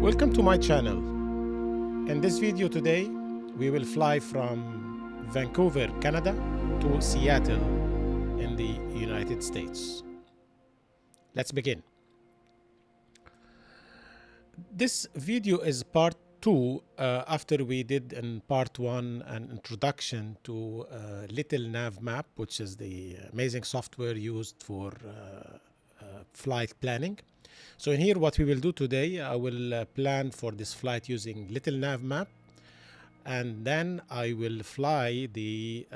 Welcome to my channel. In this video today, we will fly from Vancouver, Canada to Seattle in the United States. Let's begin. This video is part 2 after we did in part 1 an introduction to Little Navmap, which is the amazing software used for flight planning. So in here, what we will do today, I will plan for this flight using Little Navmap, and then I will fly the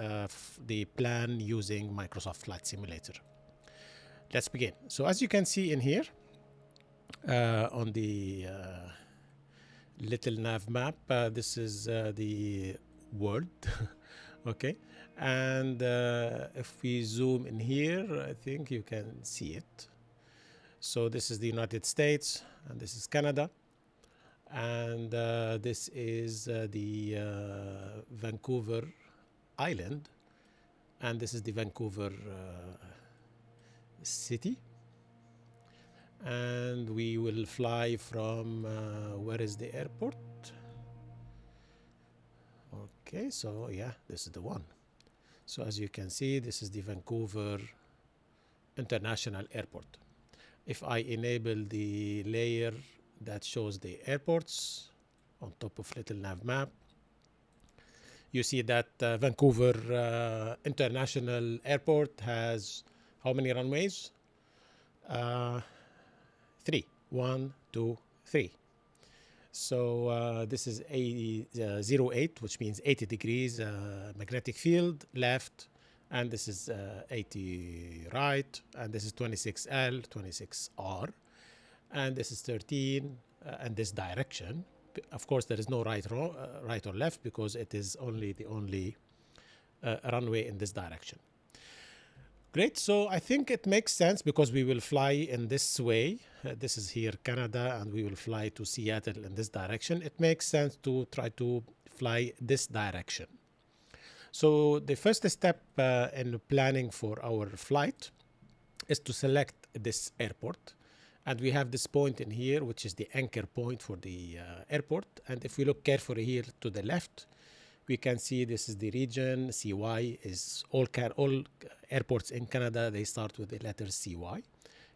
plan using Microsoft Flight Simulator. Let's begin. So as you can see in here, on the Little Navmap, this is the world, okay? And if we zoom in here, I think you can see it. So this is the United States, and this is Canada, and this is the Vancouver Island, and this is the Vancouver city. And we will fly from, where is the airport? Okay, so yeah, this is the one. So as you can see, this is the Vancouver International Airport. If I enable the layer that shows the airports on top of Little Navmap, you see that Vancouver International Airport has how many runways? 3. 1, 2, 3. So this is 08, which means 80 degrees magnetic field left, and this is 80 right, and this is 26L, 26R, and this is 13, and this direction. Of course, there is no right or left because it is only the only runway in this direction. Great, so I think it makes sense because we will fly in this way. This is here Canada, and we will fly to Seattle in this direction. It makes sense to try to fly this direction. So the first step in planning for our flight is to select this airport. And we have this point in here, which is the anchor point for the airport. And if we look carefully here to the left, we can see this is the region. CY is all airports in Canada. They start with the letter CY.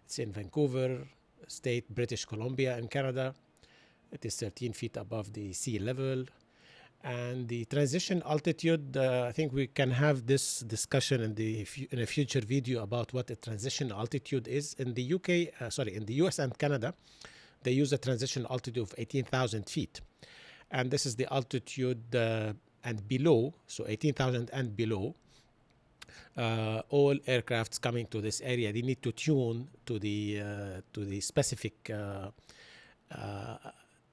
It's in Vancouver State, British Columbia in Canada. It is 13 feet above the sea level. And the transition altitude, I think we can have this discussion in a future video about what a transition altitude is. In the in the US and Canada, they use a transition altitude of 18,000 feet. And this is the altitude and below, so 18,000 and below, all aircrafts coming to this area, they need to tune to the specific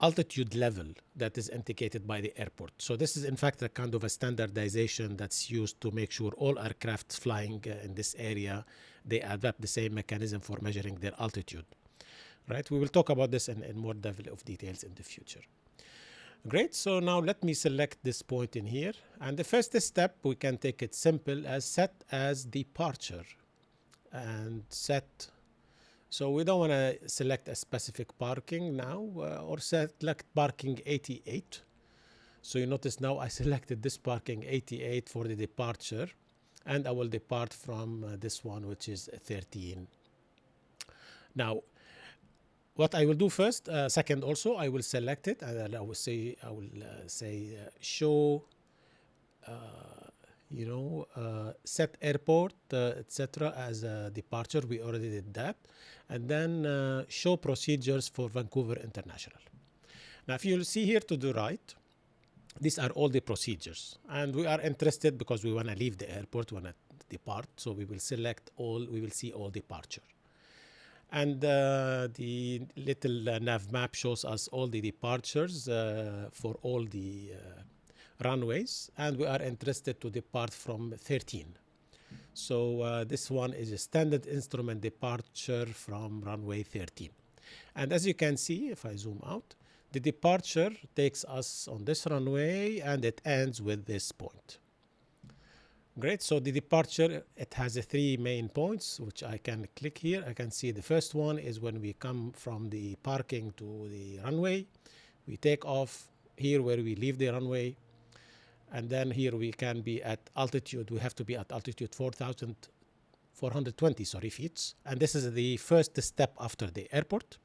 altitude level that is indicated by the airport. So this is in fact a kind of a standardization that's used to make sure all aircraft flying in this area, they adapt the same mechanism for measuring their altitude. Right? We will talk about this in more level of details in the future. Great, so now let me select this point in here. And the first step, we can take it simple as set as departure and set. So we don't want to select a specific parking now or select parking 88. So you notice now I selected this parking 88 for the departure, and I will depart from this one, which is 13. Now, what I will do first, second also, I will select it, and I will say show, set airport, etc. as a departure. We already did that. And then show procedures for Vancouver International. Now, if you'll see here to the right, these are all the procedures. And we are interested because we want to leave the airport, we want to depart. So we will select all, we will see all departure. And the Little Navmap shows us all the departures for all the runways, and we are interested to depart from 13. So this one is a standard instrument departure from runway 13. And as you can see, if I zoom out, the departure takes us on this runway and it ends with this point. Great. So the departure, it has three main points, which I can click here. I can see the first one is when we come from the parking to the runway. We take off here where we leave the runway. And then here we can be at altitude. We have to be at altitude 4,420 feet. And this is the first step after the airport.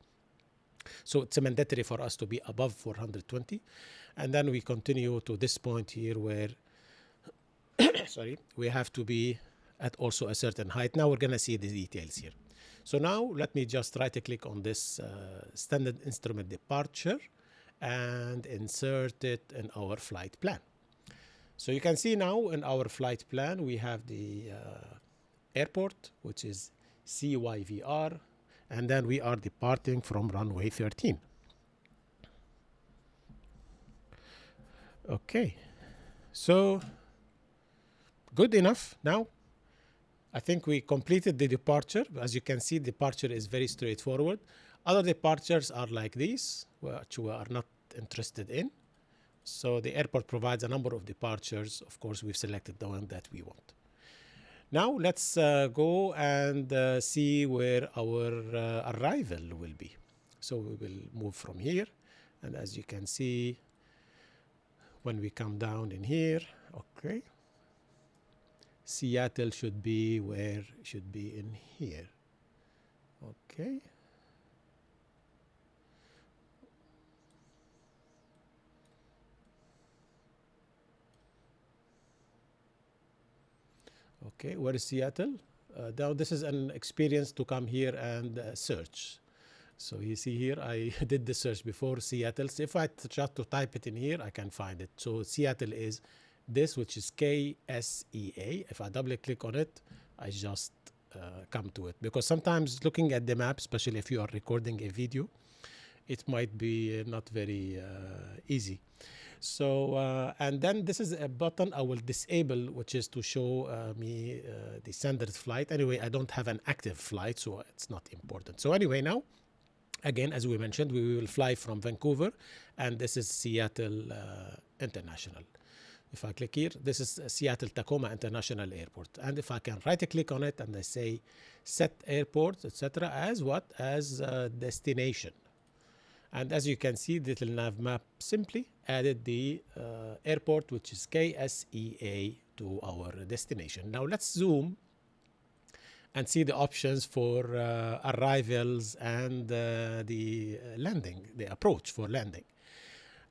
So it's mandatory for us to be above 420. And then we continue to this point here where we have to be at also a certain height. Now we're going to see the details here. So now let me just right click on this standard instrument departure and insert it in our flight plan. So you can see now in our flight plan, we have the airport, which is CYVR, and then we are departing from runway 13. Okay, so good enough. Now, I think we completed the departure. As you can see, departure is very straightforward. Other departures are like these, which we are not interested in. So the airport provides a number of departures. Of course, we've selected the one that we want. Now let's go and see where our arrival will be. So we will move from here. And as you can see, when we come down in here, okay, Seattle should be where it should be in here. Okay. Okay, where is Seattle? Now this is an experience to come here and search. So you see here, I did the search before Seattle. So if I try to type it in here, I can find it. So Seattle is this, which is KSEA. If I double click on it, I just come to it. Because sometimes looking at the map, especially if you are recording a video, it might be not very easy. So, and then this is a button I will disable, which is to show me the standard flight. Anyway, I don't have an active flight, so it's not important. So anyway, now, again, as we mentioned, we will fly from Vancouver, and this is Seattle International. If I click here, this is Seattle Tacoma International Airport. And if I can right click on it and I say set airport, etc., as what? As destination. And as you can see, Little Navmap simply added the airport, which is KSEA, to our destination. Now let's zoom and see the options for arrivals and the landing, the approach for landing.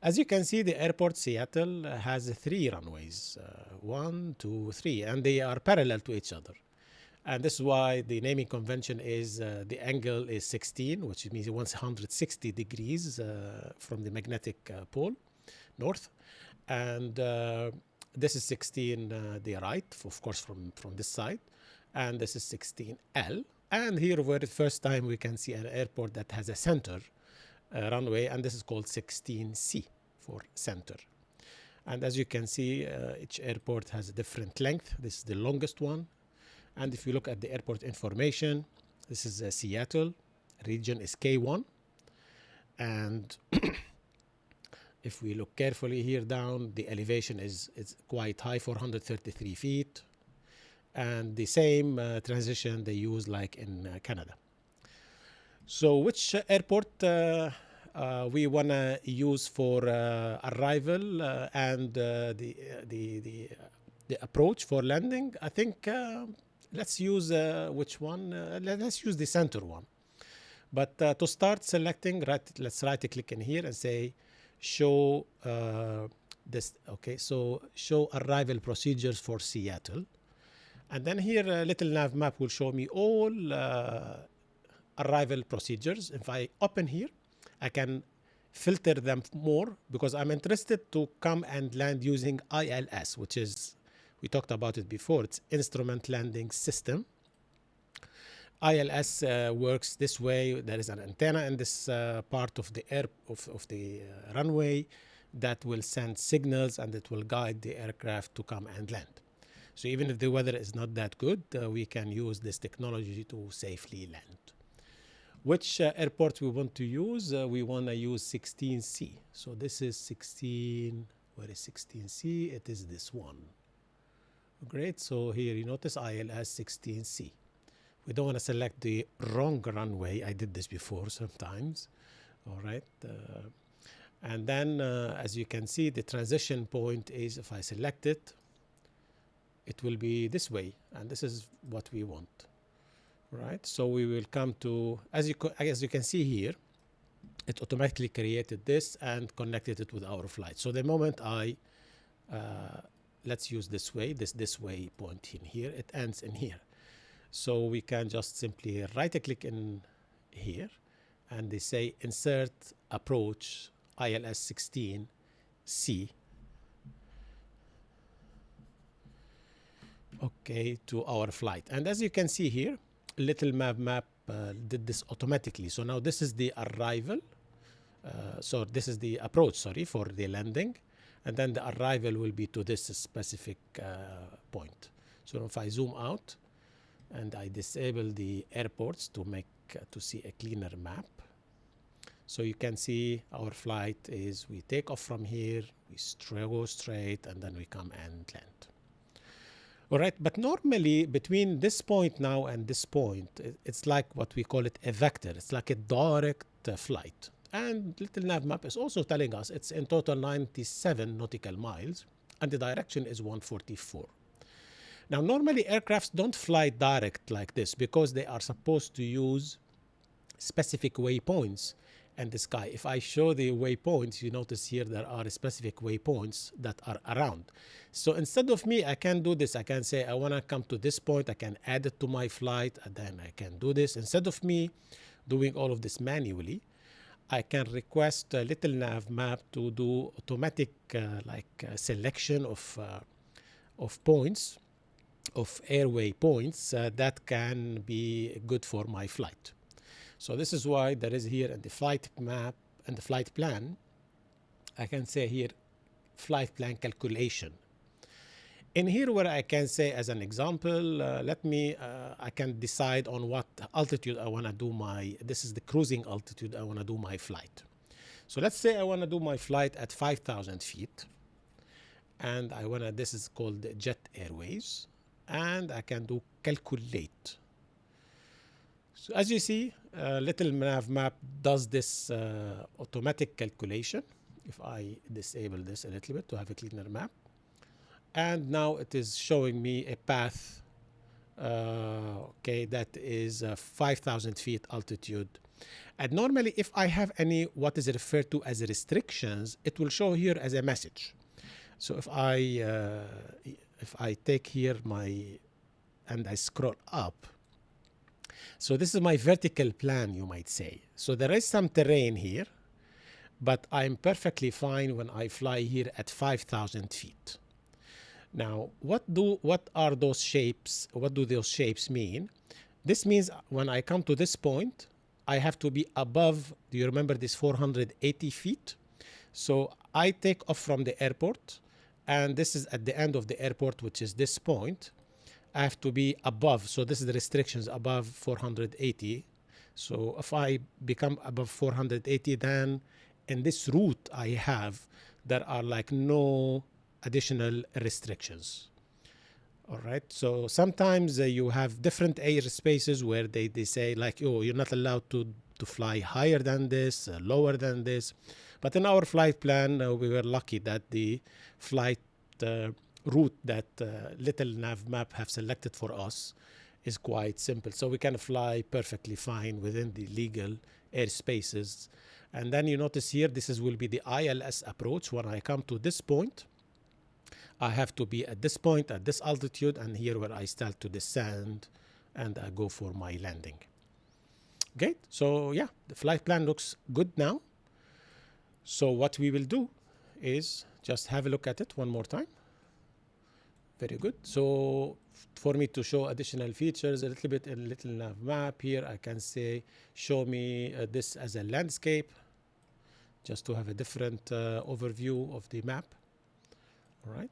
As you can see, the airport Seattle has 3 runways, 1, 2, 3, and they are parallel to each other. And this is why the naming convention is the angle is 16, which means 160 degrees from the magnetic pole, north. And this is 16 the right, of course, from this side. And this is 16L. And here, for the first time, we can see an airport that has a center runway, and this is called 16C for center. And as you can see, each airport has a different length. This is the longest one. And if you look at the airport information, this is Seattle, region is K1. And if we look carefully here down, the elevation is quite high, 433 feet. And the same transition they use like in Canada. So which airport we want to use for arrival and the approach for landing? I think let's use which one? Let's use the center one. But to start selecting, let's right click in here and say show this. Okay, so show arrival procedures for Seattle. And then here, Little Navmap will show me all arrival procedures. If I open here, I can filter them more because I'm interested to come and land using ILS, which is, we talked about it before, it's Instrument Landing System. ILS works this way. There is an antenna in this part of the runway that will send signals, and it will guide the aircraft to come and land. So even if the weather is not that good, we can use this technology to safely land. Which airport we want to use? We want to use 16C. So this is 16, where is 16C? It is this one. Great. So here you notice ILS 16C. We don't want to select the wrong runway. I did this before sometimes. All right. And then as you can see, the transition point is, if I select it, it will be this way. And this is what we want. Right. So we will come to, as you can see here, it automatically created this and connected it with our flight. So the moment I, let's use this way, this way point in here, it ends in here. So we can just simply right click in here and they say insert approach ILS 16C. Okay, to our flight. And as you can see here, Little Navmap did this automatically. So now this is the arrival. So this is the approach, sorry, for the landing. And then the arrival will be to this specific point. So if I zoom out and I disable the airports to make to see a cleaner map. So you can see our flight is, we take off from here, we go straight, and then we come and land. All right, but normally between this point now and this point, it's like what we call it a vector. It's like a direct flight. And Little Navmap is also telling us it's in total 97 nautical miles, and the direction is 144. Now, normally aircrafts don't fly direct like this because they are supposed to use specific waypoints in the sky. If I show the waypoints, you notice here there are specific waypoints that are around. So instead of me, I can do this. I can say I want to come to this point. I can add it to my flight, and then I can do this. Instead of me doing all of this manually, I can request Little Navmap to do automatic selection of points, of airway points that can be good for my flight. So this is why there is here in the flight map and the flight plan, I can say here flight plan calculation. In here where I can say as an example, I can decide on what altitude I want to do this is the cruising altitude I want to do my flight. So let's say I want to do my flight at 5,000 feet. And this is called Jet Airways. And I can do calculate. So as you see, Little Navmap does this automatic calculation. If I disable this a little bit to have a cleaner map. And now it is showing me a path, that is 5,000 feet altitude. And normally if I have any what is referred to as restrictions, it will show here as a message. So if I take here and I scroll up, so this is my vertical plan, you might say. So there is some terrain here, but I'm perfectly fine when I fly here at 5,000 feet. Now, what are those shapes? What do those shapes mean? This means when I come to this point, I have to be above, do you remember this 480 feet? So I take off from the airport, and this is at the end of the airport, which is this point. I have to be above, so this is the restrictions, above 480. So if I become above 480, then in this route I have, there are like no additional restrictions. All right, so sometimes you have different airspaces where they say like, oh, you're not allowed to fly higher than this, lower than this. But in our flight plan, we were lucky that the flight route that Little Navmap have selected for us is quite simple. So we can fly perfectly fine within the legal airspaces. And then you notice here, will be the ILS approach. When I come to this point, I have to be at this point, at this altitude, and here where I start to descend and I go for my landing. Okay, so yeah, the flight plan looks good now. So what we will do is just have a look at it one more time. Very good. So for me to show additional features a little bit in Little Navmap here, I can say, show me this as a landscape, just to have a different overview of the map. All right.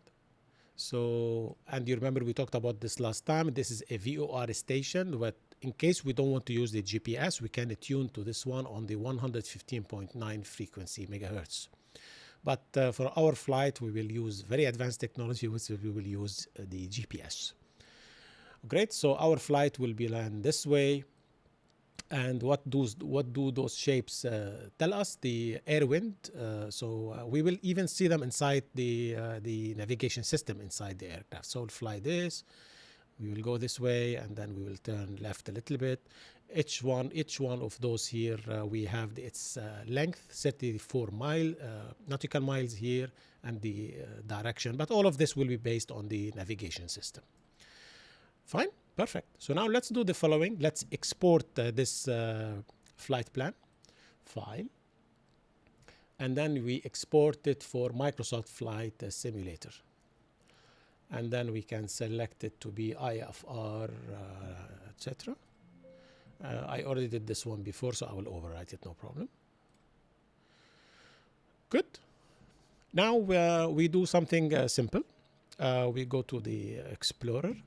So, and you remember we talked about this last time. This is a VOR station, but in case we don't want to use the GPS, we can tune to this one on the 115.9 frequency megahertz. But for our flight, we will use very advanced technology, which we will use the GPS. Great, so our flight will be land this way. And what do those shapes tell us? The air wind. We will even see them inside the navigation system inside the aircraft. So we'll fly this. We will go this way, and then we will turn left a little bit. Each one of those here, we have its length, 34 nautical miles here, and the direction. But all of this will be based on the navigation system. Fine, perfect. So now let's do the following. Let's export this flight plan file, and then we export it for Microsoft Flight Simulator. And then we can select it to be IFR, etc. I already did this one before, so I will overwrite it, no problem. Good. Now we do something simple. We go to the Explorer,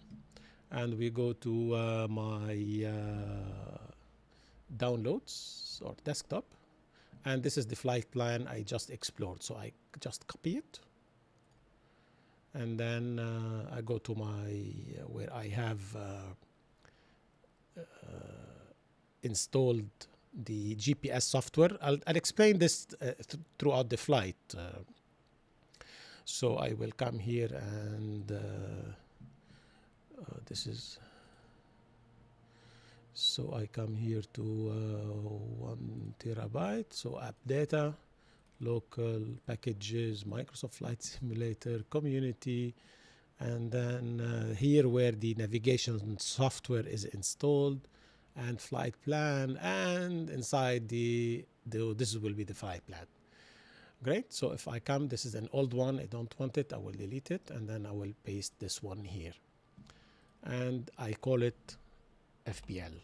and we go to my downloads or desktop. And this is the flight plan I just explored. So I just copy it. And then I go to my, where I have installed the GPS software. I'll explain this throughout the flight. So I will come here and this is, so I come here to 1 terabyte. So app data, local packages, Microsoft Flight Simulator, community, and then here where the navigation software is installed, and flight plan, and inside this will be the flight plan. Great. So if I come, this is an old one, I don't want it, I will delete it, and then I will paste this one here, and I call it FPL.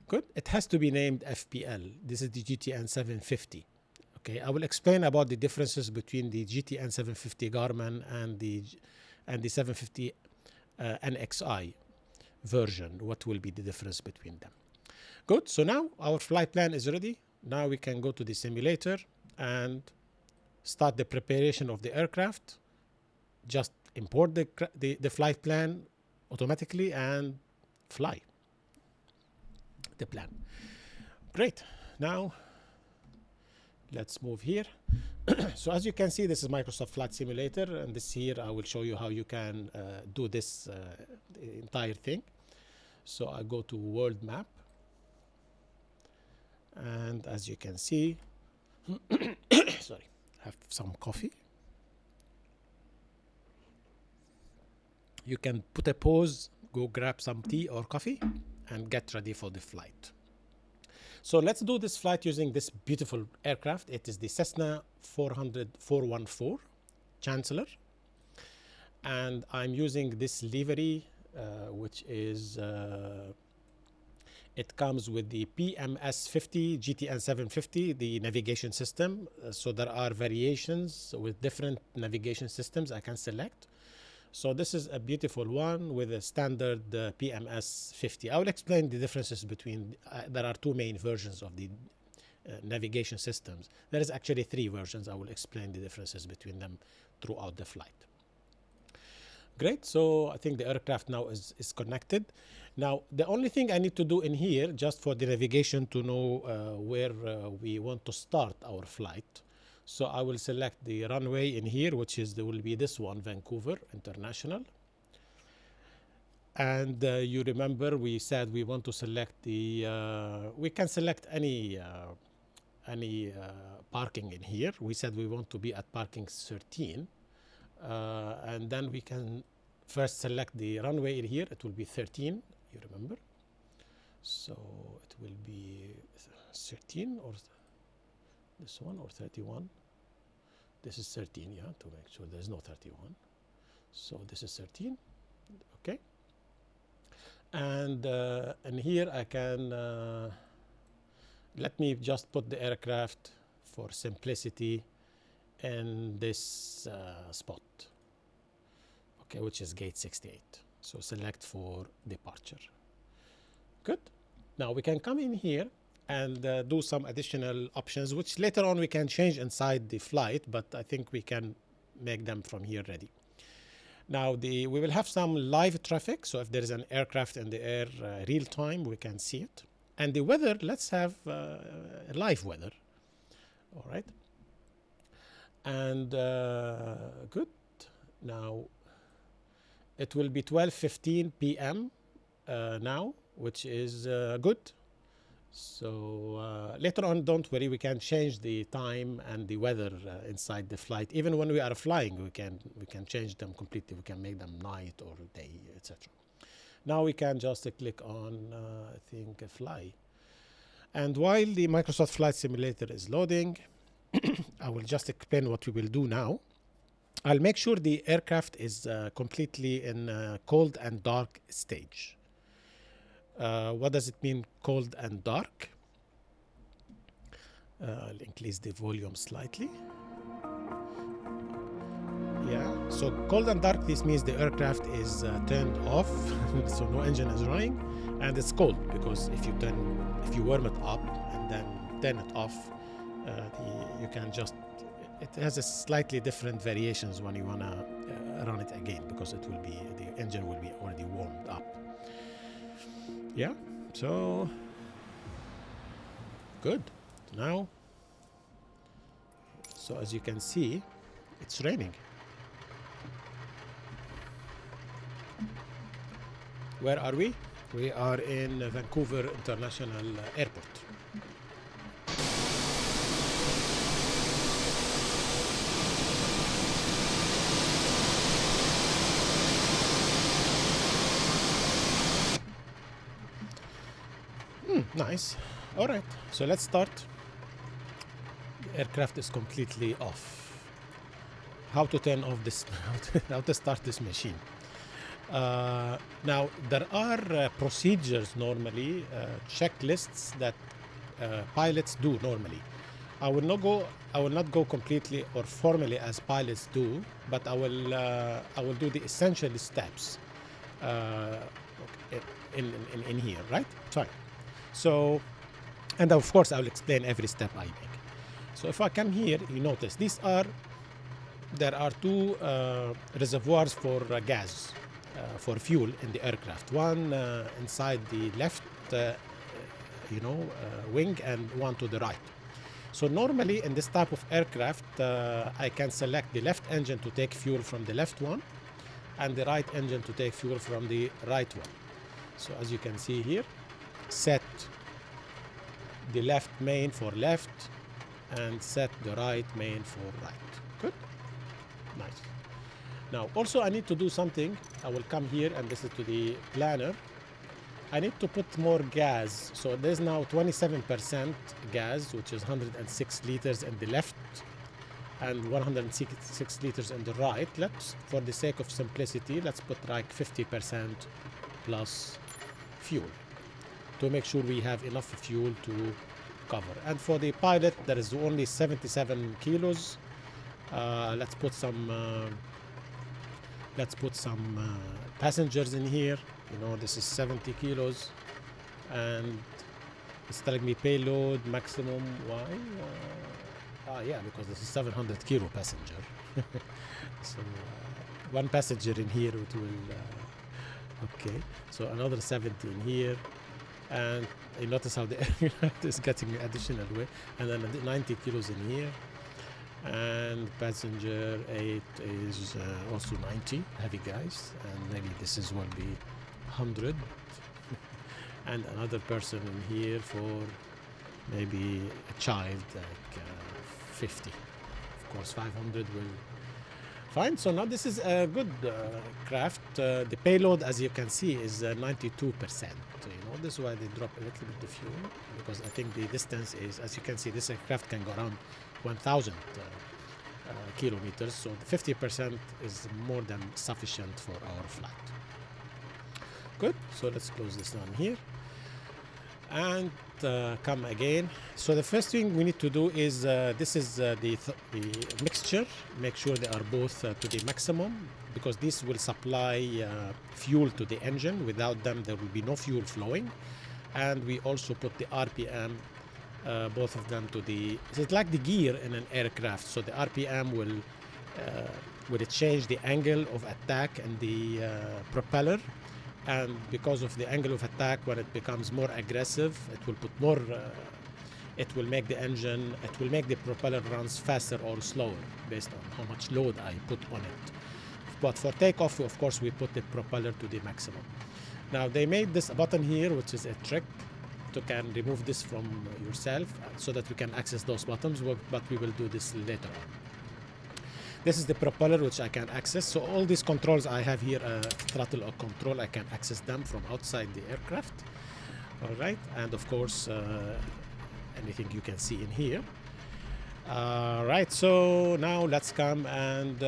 Good. It has to be named FPL. This is the GTN 750. Okay, I will explain about the differences between the GTN 750 Garmin and the 750 NXI version. What will be the difference between them? Good. So now our flight plan is ready. Now we can go to the simulator and start the preparation of the aircraft. Just import the flight plan automatically and fly the plan. Great. Now let's move here. So as you can see, this is Microsoft Flight Simulator, and this here I will show you how you can do this the entire thing. So I go to world map, and as you can see, sorry, have some coffee. You can put a pause, go grab some tea or coffee, and get ready for the flight. So let's do this flight using this beautiful aircraft. It is the Cessna 414 Chancellor, and I'm using this livery, which is it comes with the PMS50 GTN 750, the navigation system. So there are variations with different navigation systems I can select. So this is a beautiful one with a standard PMS 50. I will explain the differences between, there are two main versions of the navigation systems. There is actually 3 versions. I will explain the differences between them throughout the flight. Great, so I think the aircraft now is connected. Now, the only thing I need to do in here, just for the navigation to know where we want to start our flight. So I will select the runway in here, which is, there will be this one, Vancouver International. And you remember we said we want to select the, we can select any parking in here. We said we want to be at parking 13. And then we can first select the runway in here. It will be 13, you remember. So it will be 13 or this one, or 31. This is 13, yeah, to make sure there's no 31. So this is 13, okay. And here I can, let me just put the aircraft for simplicity in this spot, okay, which is gate 68. So select for departure. Good. Now we can come in here and do some additional options, which later on we can change inside the flight, but I think we can make them from here ready. Now we will have some live traffic, so if there is an aircraft in the air real time, we can see it. And the weather, let's have live weather. All right. And good. Now it will be 12:15 p.m. Now, which is good. So later on, don't worry, we can change the time and the weather inside the flight. Even when we are flying, we can change them completely. We can make them night or day, etc. Now we can just click on, I think, fly. And while the Microsoft Flight Simulator is loading, I will just explain what we will do now. I'll make sure the aircraft is completely in cold and dark stage. What does it mean, cold and dark? I'll increase the volume slightly. Yeah, so cold and dark, this means the aircraft is turned off, so no engine is running, and it's cold because if you warm it up and then turn it off, you can just, it has a slightly different variations when you wanna run it again, because it will be, the engine will be already warmed up. Yeah, so good. Now, so as you can see, it's raining. Where are we? We are in Vancouver International Airport. Nice. All right, so let's start. The aircraft is completely off. How to turn off this, how to start this machine. Now, there are procedures normally, checklists that pilots do normally. I will not go completely or formally as pilots do, but I will do the essential steps in here, right? Sorry. So, and of course, I will explain every step I make. So if I come here, you notice there are two reservoirs for gas, for fuel in the aircraft. One inside the left, wing, and one to the right. So normally in this type of aircraft, I can select the left engine to take fuel from the left one, and the right engine to take fuel from the right one. So as you can see here, set the left main for left and set the right main for right. Good. Nice. Now also I need to do something. I will come here, and this is to the planner. I need to put more gas. So there's now 27% gas, which is 106 liters in the left and 106 liters in the right. Let's, for the sake of simplicity, let's put like 50% plus fuel to make sure we have enough fuel to cover. And for the pilot, there is only 77 kilos. Let's put some passengers in here. You know, this is 70 kilos, and it's telling me payload maximum. Why? Yeah, because this is 700 kilo passenger. So one passenger in here, it will. Okay, so another 70 in here. And you notice how the aircraft is getting additional weight, and then 90 kilos in here, and passenger 8 is also 90 heavy guys, and maybe this is will be 100 and another person in here for maybe a child like 50. Of course 500 will fine. So now this is a good craft. The payload, as you can see, is 92%. This is why they drop a little bit the fuel, because I think the distance is, as you can see, this aircraft can go around 1,000 kilometers. So the 50% is more than sufficient for our flight. Good. So let's close this down here and come again. So the first thing we need to do is this is the mixture. Make sure they are both to the maximum, because this will supply fuel to the engine. Without them, there will be no fuel flowing. And we also put the RPM both of them to the, it's like the gear in an aircraft. So the RPM will change the angle of attack and the propeller, and because of the angle of attack, when it becomes more aggressive, it will put more, it will make the propeller runs faster or slower based on how much load I put on it. But for takeoff, of course, we put the propeller to the maximum. Now they made this button here, which is a trick to can remove this from yourself so that we can access those buttons, but we will do this later on. This is the propeller which I can access. So all these controls I have here, throttle or control, I can access them from outside the aircraft. All right, and of course, anything you can see in here. Right, so now let's come and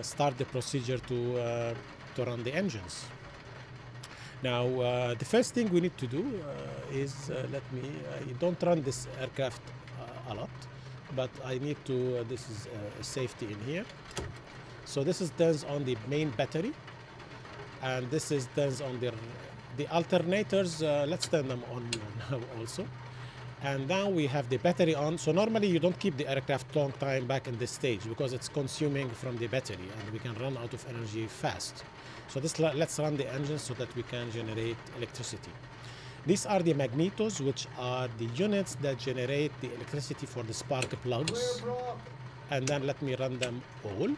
start the procedure to run the engines. Now, the first thing we need to do is, you don't run this aircraft a lot, but I need to, this is a safety in here. So this is turns on the main battery, and this is turns on the alternators. Let's turn them on now also. And now we have the battery on. So normally you don't keep the aircraft long time back in this stage because it's consuming from the battery and we can run out of energy fast. So let's run the engine so that we can generate electricity. These are the magnetos, which are the units that generate the electricity for the spark plugs. And then let me run them all.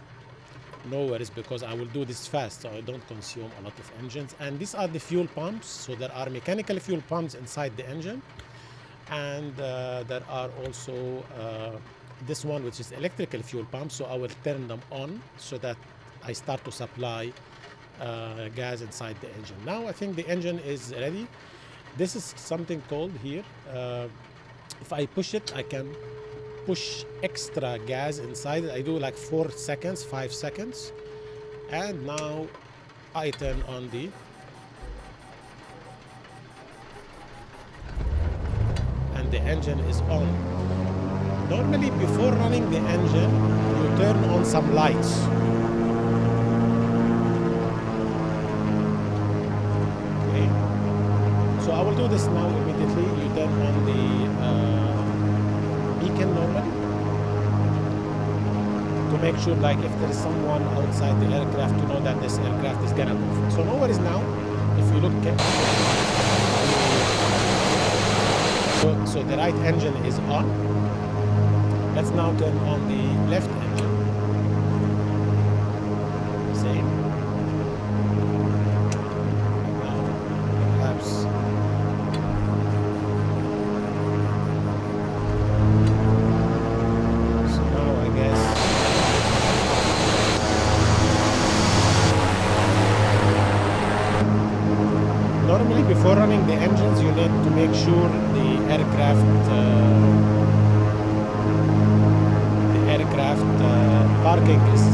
No worries, because I will do this fast so I don't consume a lot of engines. And these are the fuel pumps. So there are mechanical fuel pumps inside the engine. And there are also this one, which is electrical fuel pump. So I will turn them on so that I start to supply gas inside the engine. Now I think the engine is ready. This is something called here. If I push it, I can push extra gas inside it. I do like 4 seconds, 5 seconds. And now I turn on the the engine is on. Normally before running the engine, you turn on some lights. Okay. So I will do this now immediately. You turn on the beacon normally to make sure, like, if there is someone outside the aircraft, to know that this aircraft is gonna move. So no worries now. If you look carefully, so the right engine is on. Let's now turn on the left engine. Same. Now, perhaps. So now I guess. Normally before running the engines, you need to make sure the aircraft parking is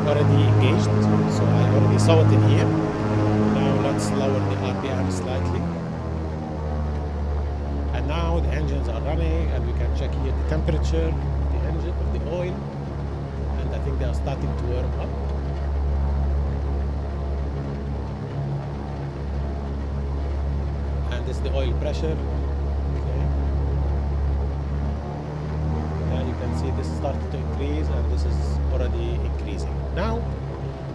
already engaged. So I already saw it in here. Now let's lower the RPM slightly. And now the engines are running, and we can check here the temperature of the engine, of the oil, and I think they are starting to warm up. And this is the oil pressure. See, this started to increase, and this is already increasing. Now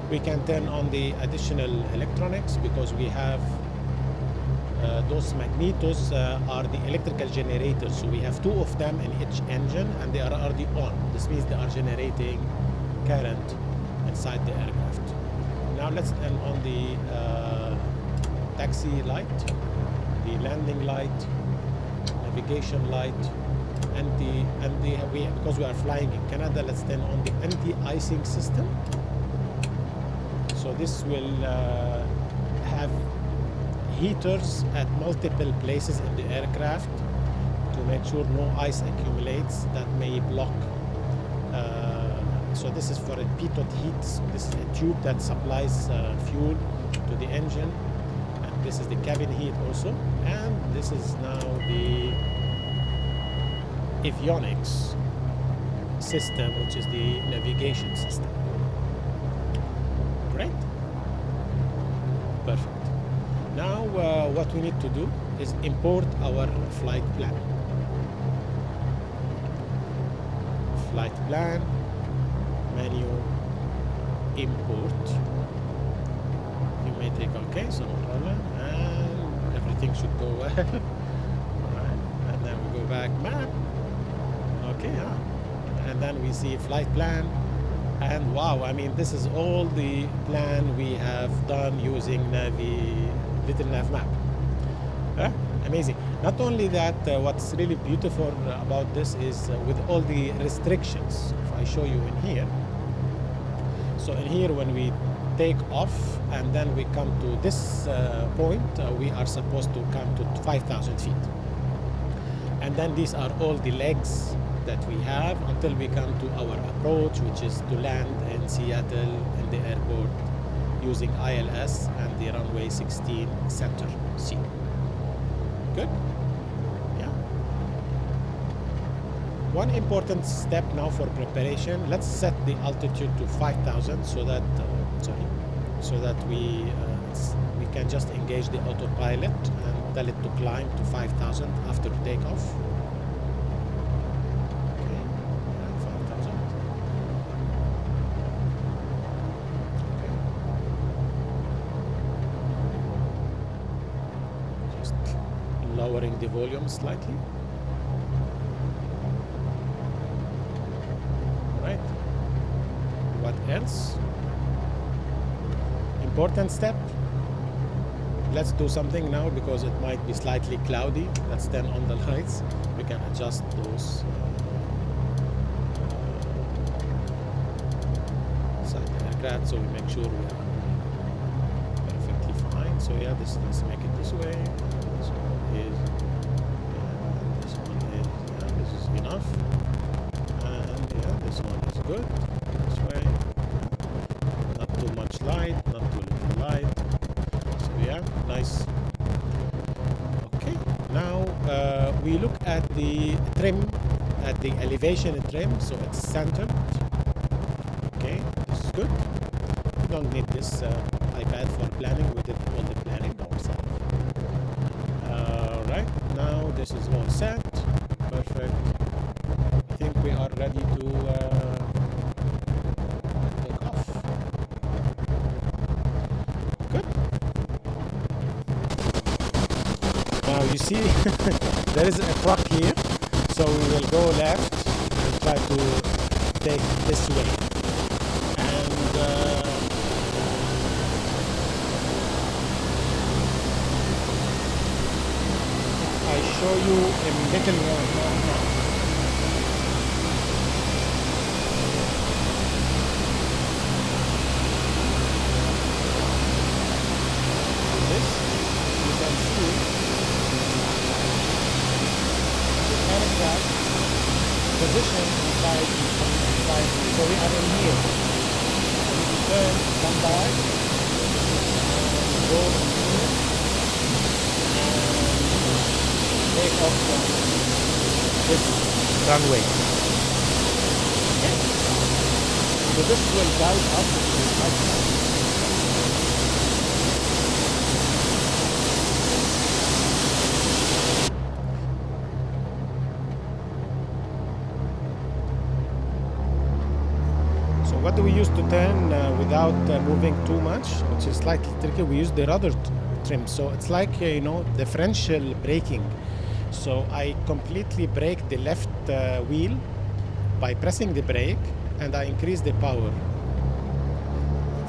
we can turn on the additional electronics, because we have those magnetos are the electrical generators. So we have 2 of them in each engine, and they are already on. This means they are generating current inside the aircraft. Now let's turn on the taxi light, the landing light, navigation light, because we are flying in Canada, let's turn on the anti-icing system. So this will have heaters at multiple places in the aircraft to make sure no ice accumulates that may block. So this is for a pitot heat. So this is a tube that supplies fuel to the engine, and this is the cabin heat also. And this is now the avionics system, which is the navigation system. Great. Perfect. Now what we need to do is import our flight plan. flight plan, menu, import. You may take OK, so no problem, and everything should go well. Alright, and then we go back map. Okay, and then we see flight plan, and wow, I mean, this is all the plan we have done using Little Navmap. Amazing. Not only that, what's really beautiful about this is with all the restrictions. If I show you in here, so in here when we take off and then we come to this point, we are supposed to come to 5,000 feet. And then these are all the legs that we have until we come to our approach, which is to land in Seattle in the airport using ILS and the runway 16 center C. Good? Yeah. One important step now for preparation. Let's set the altitude to 5,000 so that we can just engage the autopilot and tell it to climb to 5,000 after takeoff. Okay, 5,000. Okay. Just lowering the volume slightly. All right. What else? Important step. Let's do something now because it might be slightly cloudy. Let's turn on the lights. We can adjust those inside the aircraft so we make sure we are perfectly fine. So yeah, let's make it this way. This one is, and this one is, yeah, this is enough. And yeah, this one is good. This way. Not too much light, not too little light. So yeah, nice. Okay, now we look at the trim, at the elevation trim, so it's centered. Okay, this is good. We don't need this iPad for planning, we did all the planning ourselves. Right, now this is all set. Perfect. I think we are ready to take off. Good. Now you see there is a truck here, so we will go left and try to take this way. And I show you a Little Navmap. This, you can see the aircraft position inside. So we are in here. We turn, come back, and go here, and take off from this runway. Okay. So this will guide us to the right. What do we use to turn without moving too much, which is slightly tricky? We use the rudder trim, so it's like differential braking. So I completely brake the left wheel by pressing the brake, and I increase the power.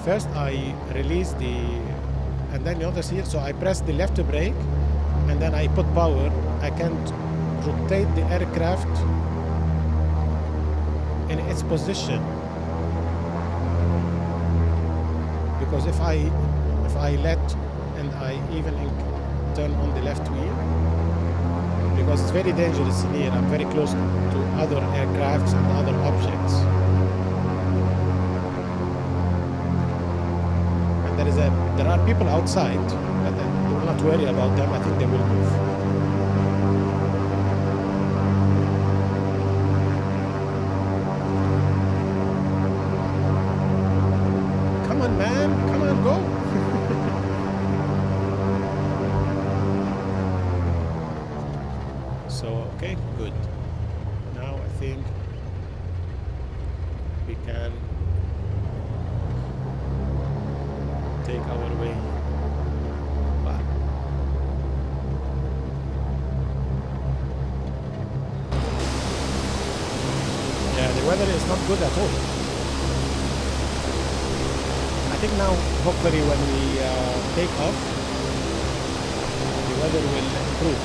First I release and then notice here, so I press the left brake, and then I put power. I can rotate the aircraft in its position. Because if I let and I even turn on the left wheel, because it's very dangerous in here, I'm very close to other aircrafts and other objects. And there are people outside, but I will not worry about them. I think they will move. Come on, man. Come on, go. So, okay, good. Now I think can take our way back. Yeah, the weather is not good at all. I think now, hopefully, when we take off, the weather will improve.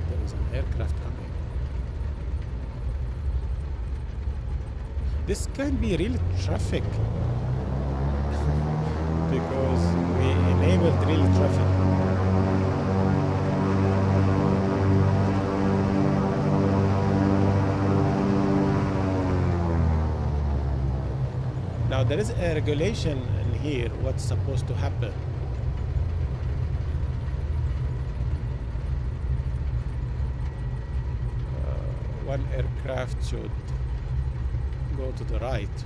There is an aircraft coming. This can be really traffic because we enabled real traffic. Now there is a regulation in here what's supposed to happen. One aircraft should go to the right.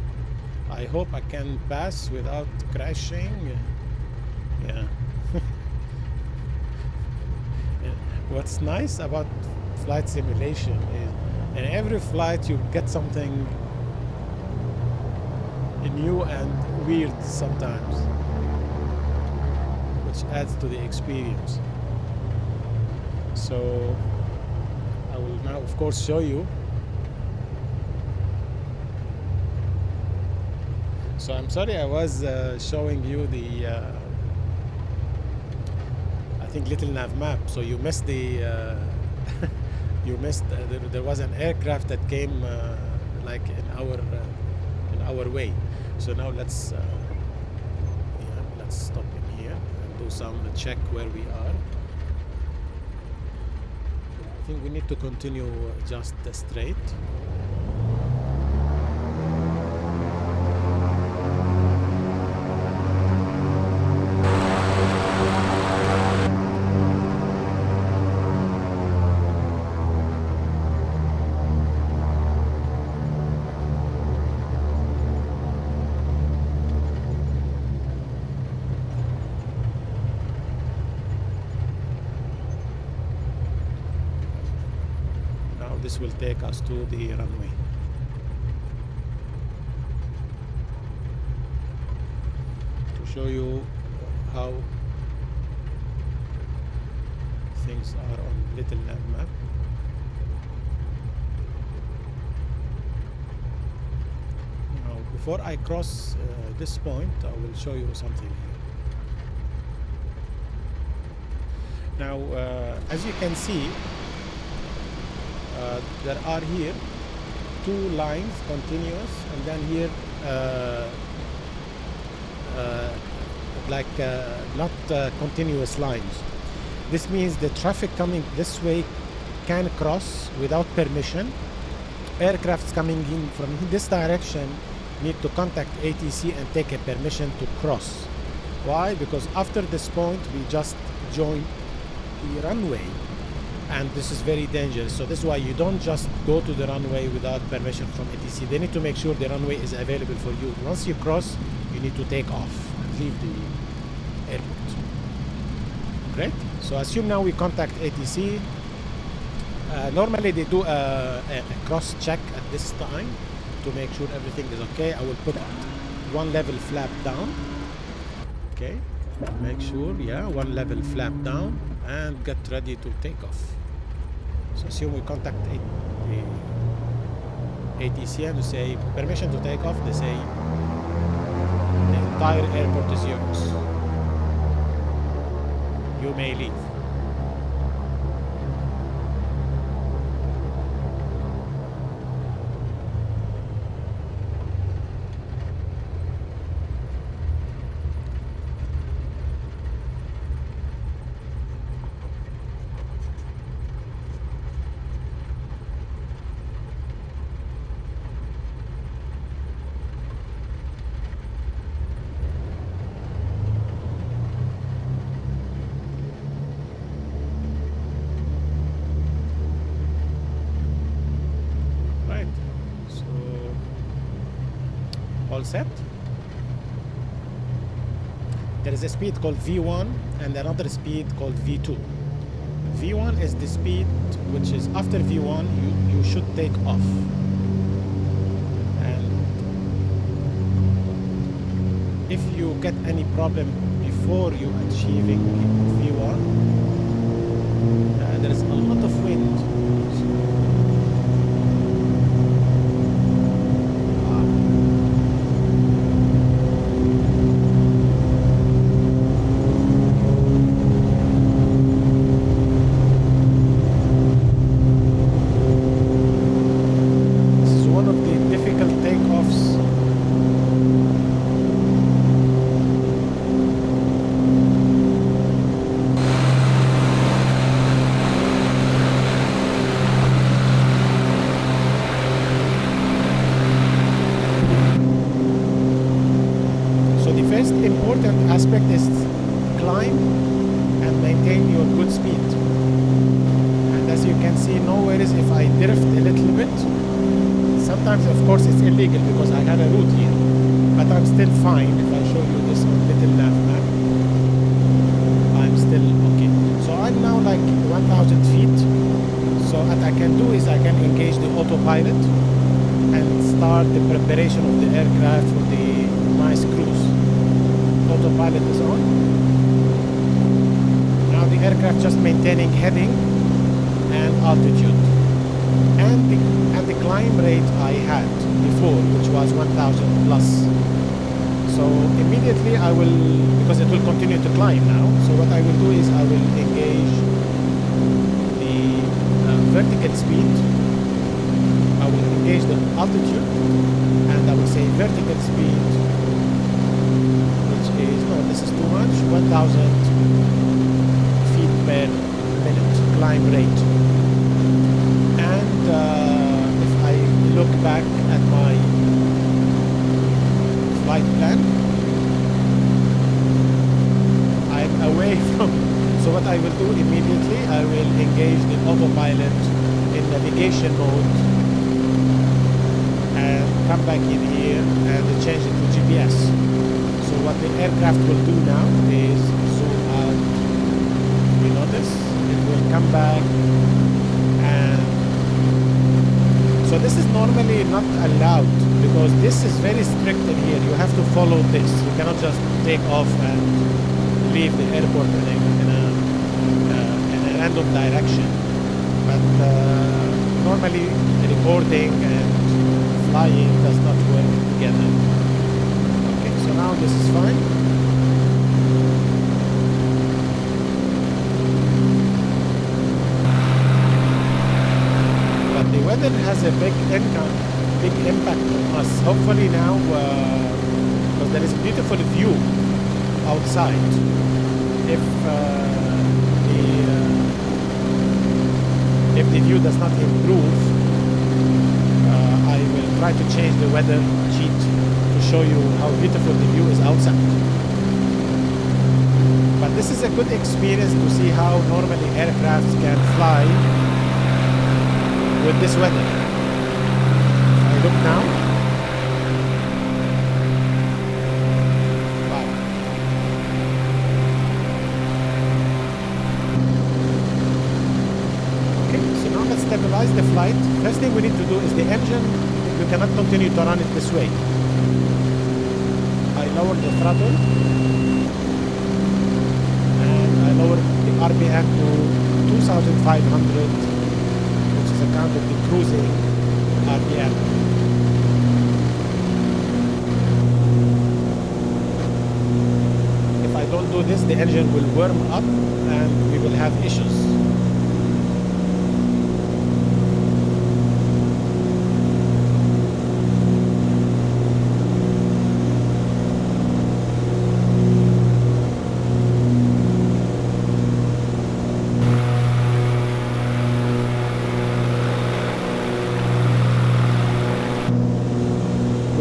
I hope I can pass without crashing. Yeah. What's nice about flight simulation is in every flight you get something new and weird sometimes, which adds to the experience. So I will now of course show you. So I'm sorry I was showing you the I think Little Navmap, so you missed the you missed there was an aircraft that came like in our way. So now let's stop in here and do some check where we are. I think we need to continue just straight. This will take us to the runway. To show you how things are on Little Navmap. Now, before I cross this point, I will show you something here. Now, as you can see, there are here two lines continuous, and then here not continuous lines. This means the traffic coming this way can cross without permission. Aircrafts coming in from this direction need to contact ATC and take a permission to cross. Why? Because after this point we just joined the runway, and this is very dangerous. So this is why you don't just go to the runway without permission from ATC. They need to make sure the runway is available for you. Once you cross, you need to take off and leave the airport. Great. So assume now we contact ATC. Normally they do a cross check at this time to make sure everything is okay. I will put one level flap down. Okay. Make sure, yeah, one level flap down and get ready to take off. So assume we contact the ATC and we say permission to take off. They say the entire airport is yours. You may leave. All set. There is a speed called V1 and another speed called V2. V1 is the speed which is after V1 you should take off. And if you get any problem before you achieving V1, there is a lot of wind. Important aspect is climb and maintain your good speed. And as you can see, nowhere is if I drift a little bit. Sometimes, of course, it's illegal because I have a route here, but I'm still fine. If I show you this on Little Navmap, I'm still okay. So I'm now like 1,000 feet. So what I can do is I can engage the autopilot and start the preparation of the aircraft for the nice cruise. Autopilot is on. Now the aircraft just maintaining heading and altitude. And the climb rate I had before, which was 1,000 plus. So immediately I will, because it will continue to climb now, so what I will do is I will engage the vertical speed. I will engage the altitude and I will say vertical speed, no, this is too much, 1,000 feet per minute climb rate. And if I look back at my flight plan, I'm away from, so what I will do immediately, I will engage the autopilot in navigation mode and come back in here and change it to GPS. So what the aircraft will do now is zoom out. You notice it will come back, and so this is normally not allowed because this is very strict in here. You have to follow this. You cannot just take off and leave the airport in a random direction. But normally recording and flying does not work together. So now this is fine. But the weather has a big impact on us. Hopefully now, because there is a beautiful view outside. If the view does not improve, I will try to change the weather sheet show you how beautiful the view is outside. But this is a good experience to see how normally aircrafts can fly with this weather. I look now. Wow. Okay, so now let's stabilize the flight. First thing we need to do is the engine, you cannot continue to run it this way. I lower the throttle and I lower the RPM to 2,500, which is a count of the cruising RPM. If I don't do this, the engine will warm up and we will have issues.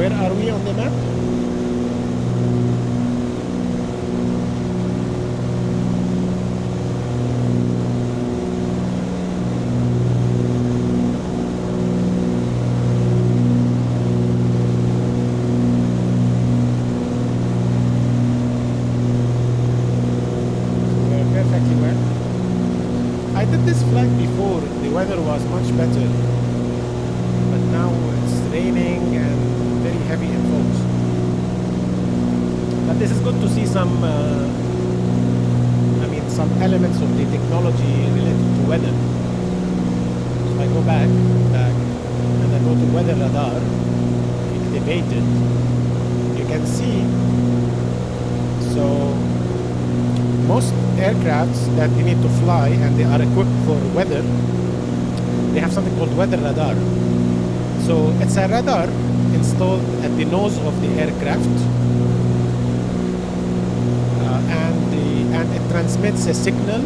Where are we on the map? was much better, but now it's raining and very heavy in fogs. But this is good to see some some elements of the technology related to weather. If I go back and I go to weather radar activated, you can see, so most aircrafts that they need to fly and they are equipped for weather, they have something called weather radar. So it's a radar installed at the nose of the aircraft, and it transmits a signal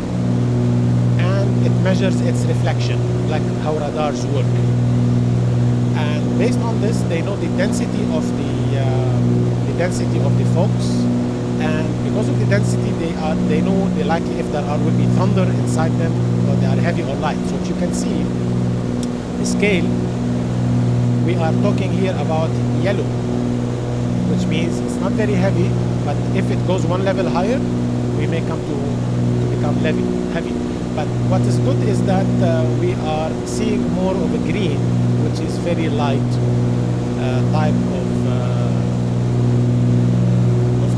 and it measures its reflection, like how radars work. And based on this, they know the density of the fogs, and because of the density, they know likely if there will be thunder inside them, or they are heavy or light. So if you can see the scale, we are talking here about yellow, which means it's not very heavy, but if it goes one level higher, we may come to become heavy. But what is good is that we are seeing more of a green, which is very light type of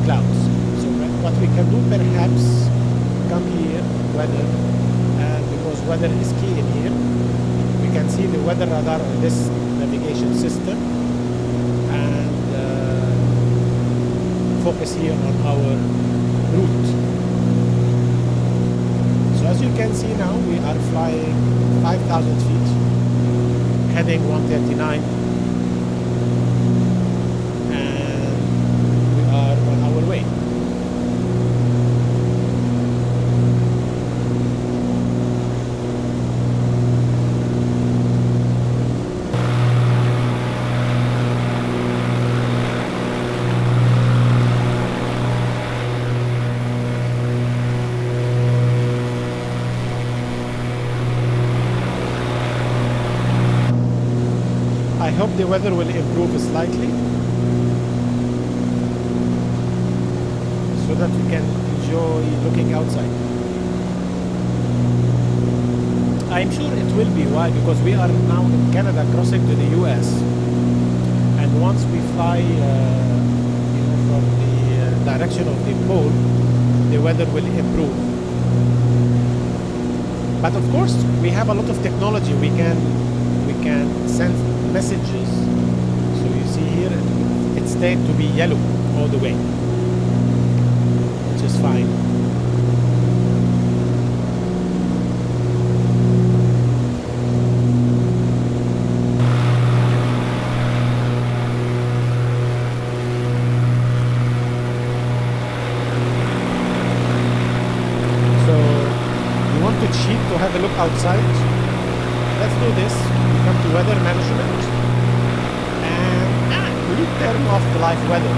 clouds. So what we can do, perhaps come here, weather, and because weather is key in here, we can see the weather radar on this navigation system and focus here on our route. So as you can see now, we are flying 5,000 feet, heading 139, and we are on our way. I hope the weather will improve slightly so that we can enjoy looking outside. I'm sure it will be. Why? Because we are now in Canada crossing to the US, and once we fly from the direction of the pole, the weather will improve. But of course, we have a lot of technology. We can send messages. So you see here, it stayed to be yellow all the way, which is fine. So you want to cheat to have a look outside? Let's do this. We come to weather management and we turn off the live weather.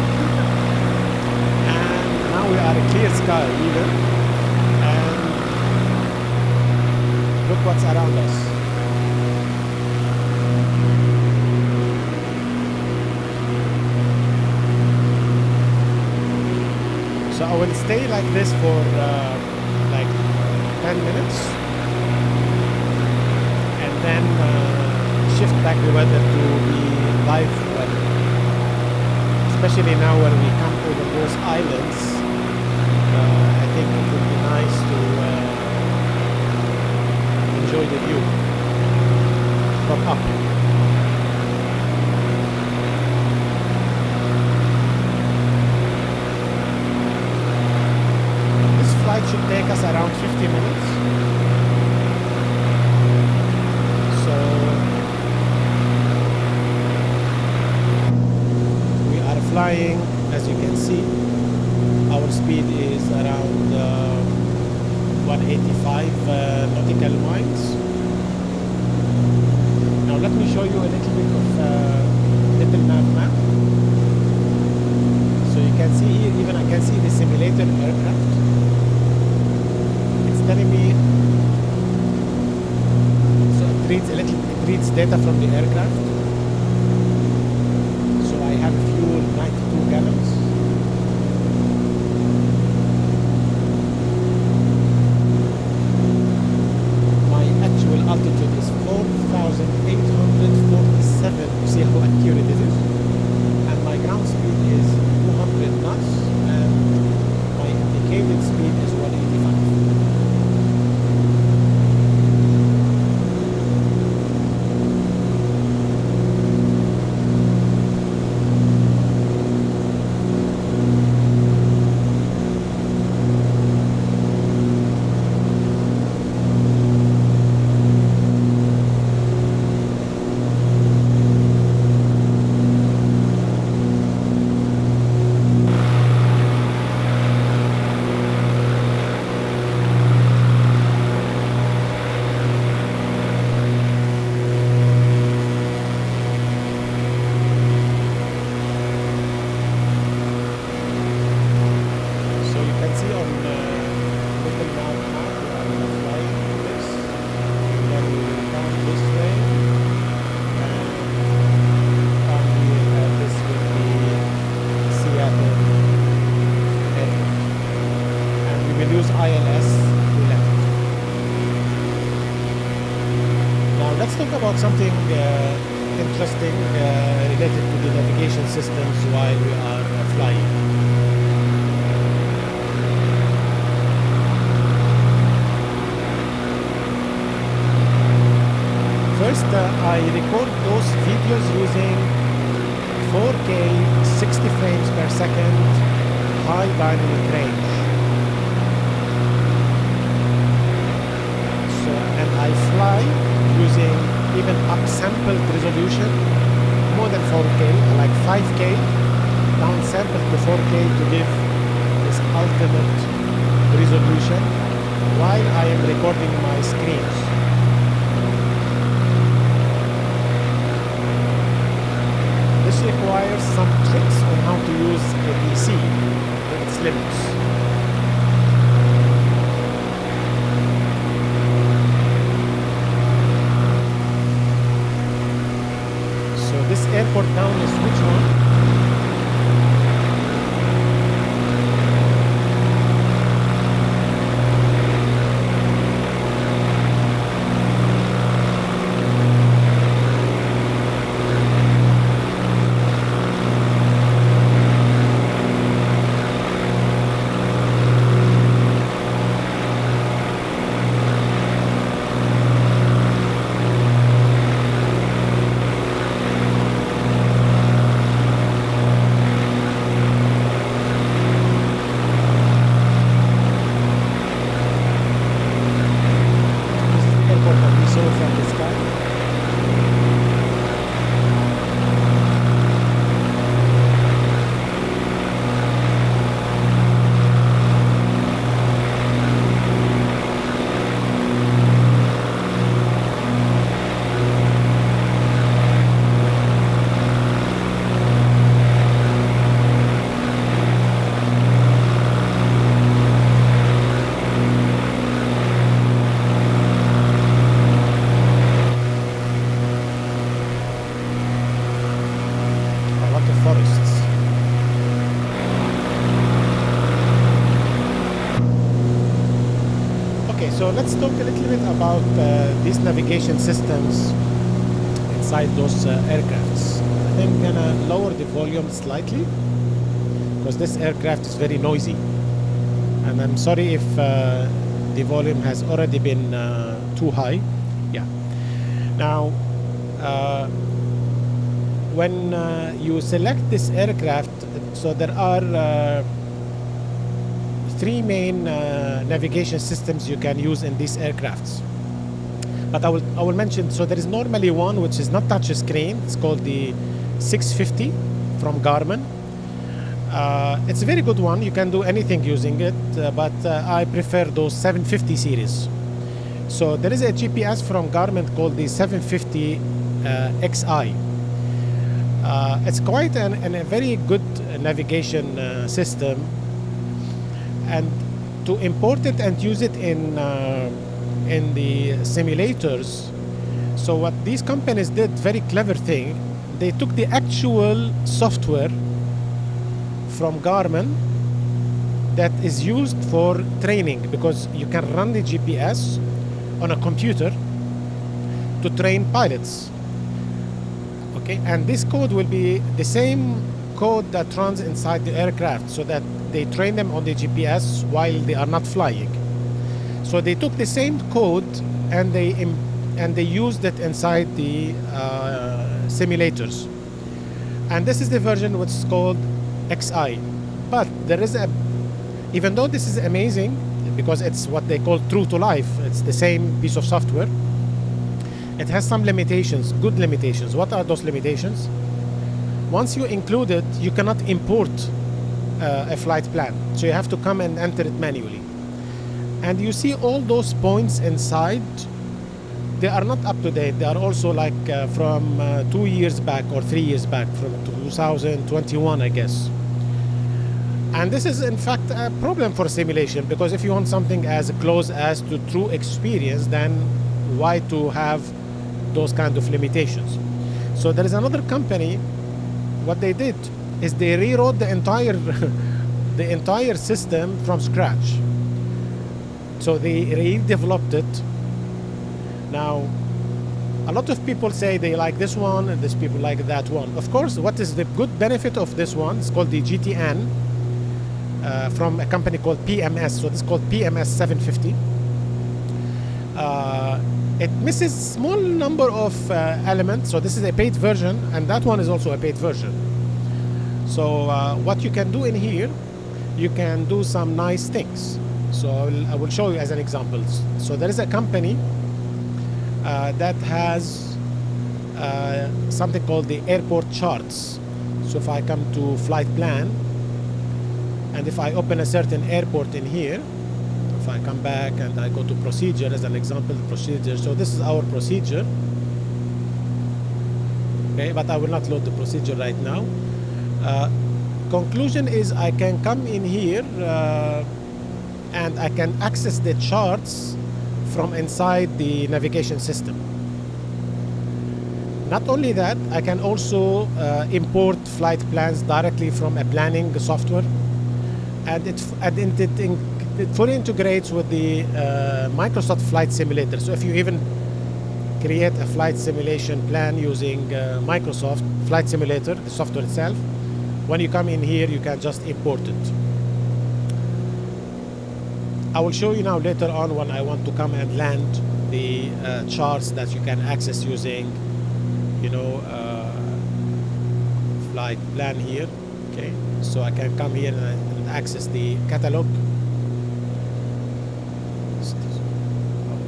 And now we are a clear sky even. And look what's around us. So I will stay like this for like 10 minutes. Then shift back the weather to the live weather, especially now when we come over those islands. I think it would be nice to enjoy the view from up. This flight should take us around 50 minutes. Flying, as you can see, our speed is around 185 nautical miles. Now let me show you a little bit of Little Navmap. So you can see here, even I can see the simulator aircraft. It's telling me, so it reads data from the aircraft. I have fuel 92 gallons. My actual altitude is 4,000 2,847. You see how accurate it is? And my ground speed is 200 knots, and my indicated speed is 185. Little Navmap, we are going to fly this, and then we will come this way, and finally this will be Seattle area, and we will use ILS to land. Now let's talk about something interesting related to the navigation systems while we are flying. First, I record those videos using 4K 60 frames per second high dynamic range. So, and I fly using even upsampled resolution, more than 4K, like 5K, downsampled to 4K to give this ultimate resolution while I am recording my screens. This requires some tricks on how to use a PC to its limits. So this airport town is which one? So let's talk a little bit about these navigation systems inside those aircrafts. I think I'm gonna lower the volume slightly because this aircraft is very noisy, and I'm sorry if the volume has already been too high. Yeah. Now, when you select this aircraft, so there are three main navigation systems you can use in these aircrafts. But I will mention, so there is normally one which is not touch screen. It's called the 650 from Garmin. It's a very good one. You can do anything using it, but I prefer those 750 series. So there is a GPS from Garmin called the 750 XI. It's quite a very good navigation system. And to import it and use it in the simulators, so what these companies did, very clever thing, they took the actual software from Garmin that is used for training, because you can run the GPS on a computer to train pilots. Okay, and this code will be the same code that runs inside the aircraft, so that they train them on the GPS while they are not flying. So they took the same code and they used it inside the simulators. And this is the version which is called XI. But there is even though this is amazing, because it's what they call true to life, it's the same piece of software, it has some limitations, good limitations. What are those limitations? Once you include it, you cannot import a flight plan. So you have to come and enter it manually. And you see all those points inside, they are not up to date. They are also like from 2 years back or 3 years back, from 2021, I guess. And this is in fact a problem for simulation, because if you want something as close as to true experience, then why to have those kind of limitations? So there is another company, what they did is they rewrote the entire the entire system from scratch. So they redeveloped it. Now, a lot of people say they like this one and these people like that one. Of course, what is the good benefit of this one? It's called the GTN from a company called PMS. So this is called PMS 750. It misses small number of elements. So this is a paid version, and that one is also a paid version. So what you can do in here, you can do some nice things. So I will show you as an example. So there is a company that has something called the airport charts. So if I come to flight plan, and if I open a certain airport in here, if I come back and I go to procedure as an example, procedure. So this is our procedure. Okay, but I will not load the procedure right now. Conclusion is I can come in here and I can access the charts from inside the navigation system. Not only that, I can also import flight plans directly from a planning software, and it fully integrates with the Microsoft Flight Simulator. So if you even create a flight simulation plan using Microsoft Flight Simulator, the software itself, when you come in here, you can just import it. I will show you now later on when I want to come and land the charts that you can access using, flight plan here. Okay, so I can come here and access the catalog.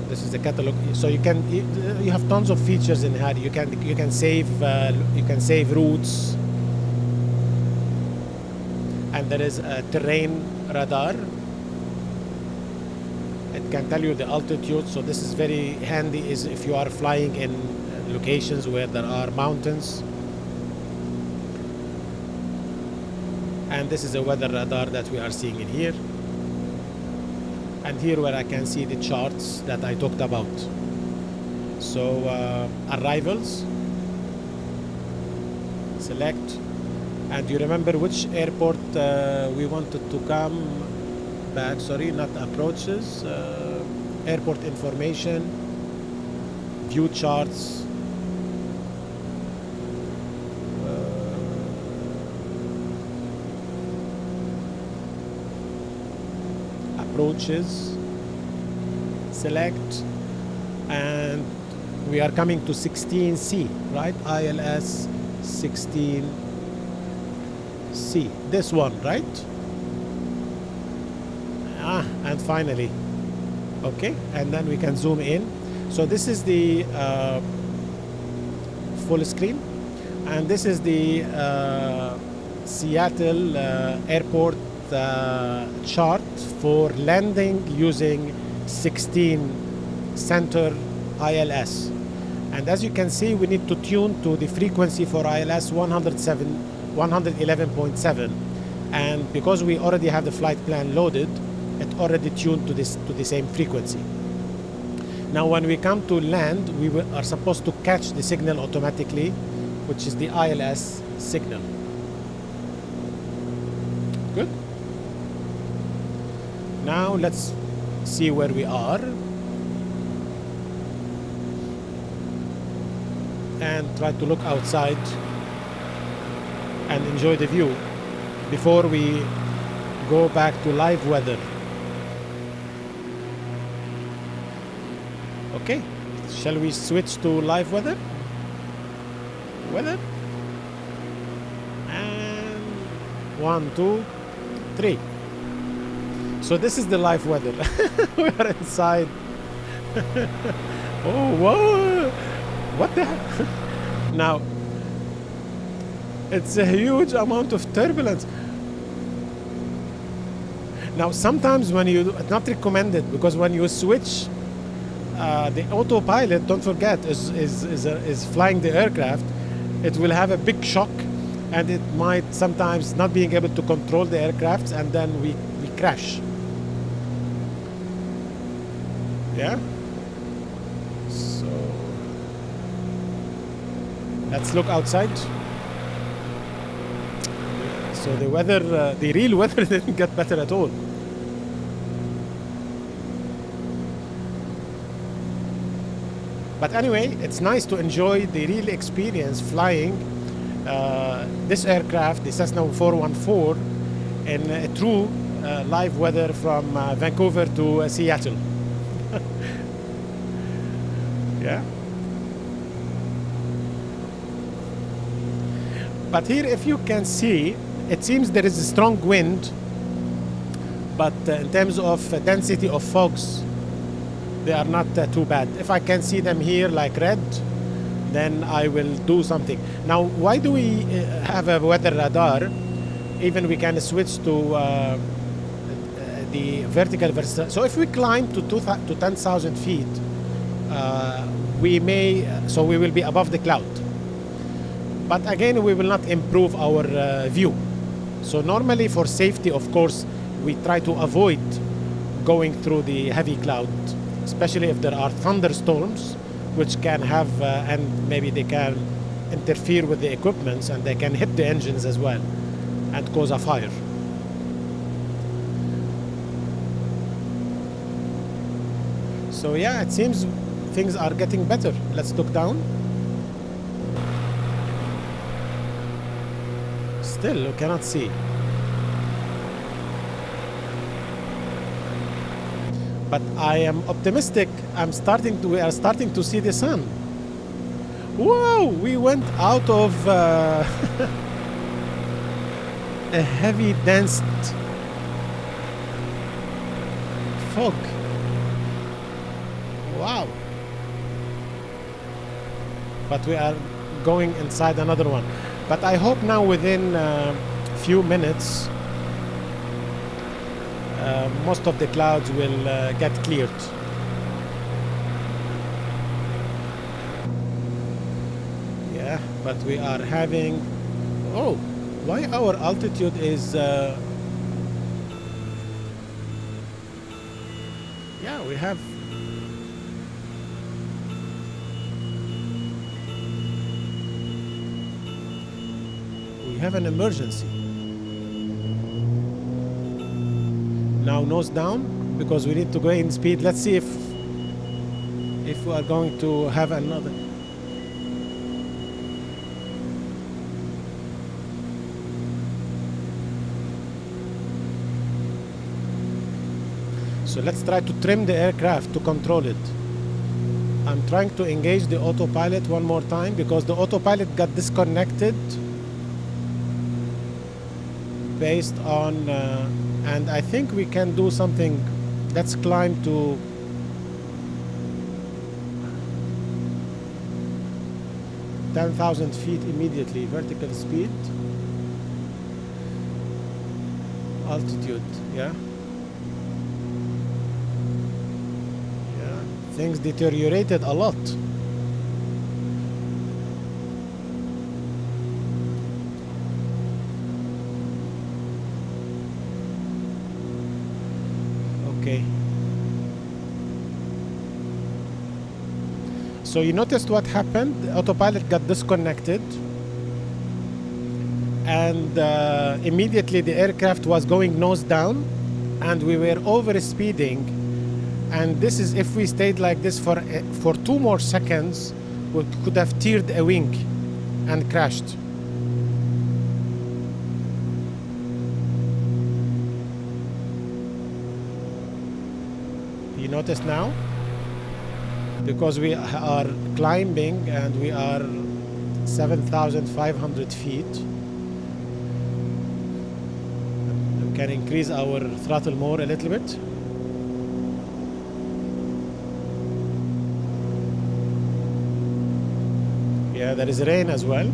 This is the catalog. So you have tons of features in here. You can save routes, and there is a terrain radar. It can tell you the altitude, so this is very handy is if you are flying in locations where there are mountains. And this is a weather radar that we are seeing in here. And here where I can see the charts that I talked about. So arrivals, select, and you remember which airport we wanted to come back, sorry, not approaches, airport information, view charts, approaches, select, and we are coming to 16C, right? ILS 16C, this one, right? And finally, okay, and then we can zoom in. So this is the full screen, and this is the Seattle airport chart for landing using 16 center ILS. And as you can see, we need to tune to the frequency for ILS 111.7, and because we already have the flight plan loaded, it already tuned to the same frequency. Now when we come to land, we are supposed to catch the signal automatically, which is the ILS signal. Good. Now let's see where we are. and try to look outside and enjoy the view before we go back to live weather. Okay, shall we switch to live weather? And 1, 2, 3. So this is the live weather. We are inside. Oh, whoa! What the heck? Now, it's a huge amount of turbulence. Now, sometimes when you, it's not recommended, because when you switch the autopilot, don't forget, is flying the aircraft, it will have a big shock, and it might sometimes not being able to control the aircraft, and then we crash. Yeah? So let's look outside. So the weather, the real weather didn't get better at all. But anyway, it's nice to enjoy the real experience flying this aircraft, the Cessna 414, in true live weather from Vancouver to Seattle. Yeah. But here, if you can see, it seems there is a strong wind, but in terms of density of fogs, they are not too bad. If I can see them here like red, then I will do something. Now, why do we have a weather radar? Even we can switch to the vertical versus. So if we climb to 10,000 feet, we will be above the cloud. But again, we will not improve our view. So normally for safety, of course, we try to avoid going through the heavy cloud, especially if there are thunderstorms, which can have, and maybe they can interfere with the equipments, and they can hit the engines as well and cause a fire. So yeah, it seems things are getting better. Let's look down. Still, you cannot see. But I am optimistic. We are starting to see the sun. Whoa! We went out of a heavy, dense fog. Wow! But we are going inside another one. But I hope now within a few minutes, most of the clouds will get cleared. Yeah, but we are having... Oh, why our altitude is... Yeah, we have... We have an emergency. Now nose down, because we need to go in speed. Let's see if we are going to have another. So let's try to trim the aircraft to control it. I'm trying to engage the autopilot one more time, because the autopilot got disconnected based on and I think we can do something. Let's climb to 10,000 feet immediately. Vertical speed, altitude. Yeah, things deteriorated a lot. Okay. So you noticed what happened? The autopilot got disconnected, and immediately the aircraft was going nose down, and we were over speeding. And this is, if we stayed like this for 2 more seconds, could have teared a wing and crashed. You notice now? Because we are climbing and we are 7,500 feet. We can increase our throttle more a little bit. Yeah, there is rain as well.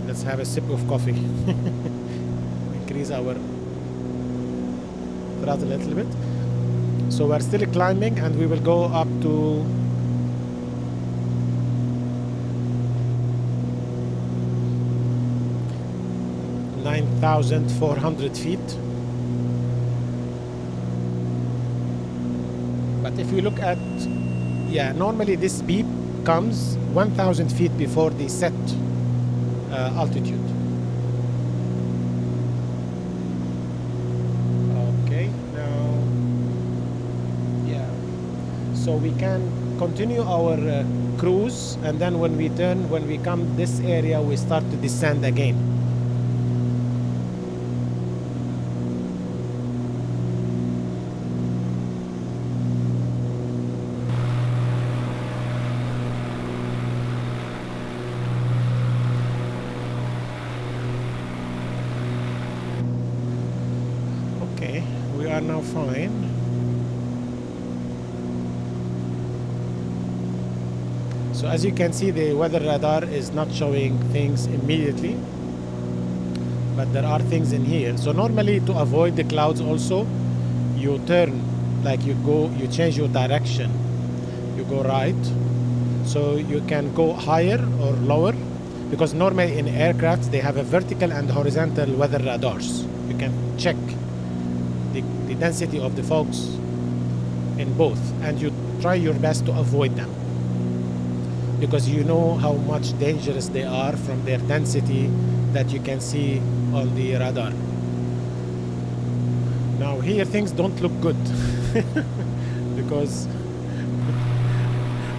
Let's have a sip of coffee. Increase our throttle a little bit. So we're still climbing and we will go up to 9,400 feet. But if you look at, yeah, normally this beep comes 1,000 feet before the set altitude. Okay, now, yeah, so we can continue our cruise, and then when we come this area, we start to descend again. Okay, we are now fine. So as you can see, the weather radar is not showing things immediately, but there are things in here. So normally, to avoid the clouds also, you turn, like you change your direction. You go right, so you can go higher or lower, because normally in aircraft they have a vertical and horizontal weather radars. You can check the density of the fogs in both, and you try your best to avoid them, because you know how much dangerous they are from their density that you can see on the radar. Now here things don't look good because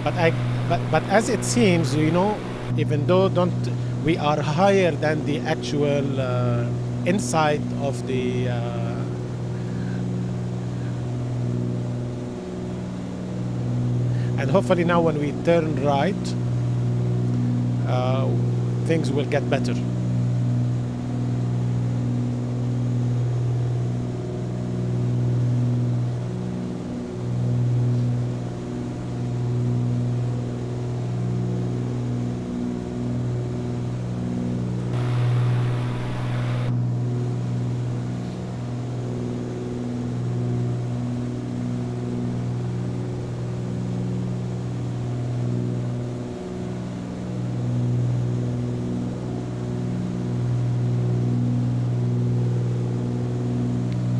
but as it seems, you know, even though we are higher than the actual inside of the and hopefully now when we turn right, things will get better.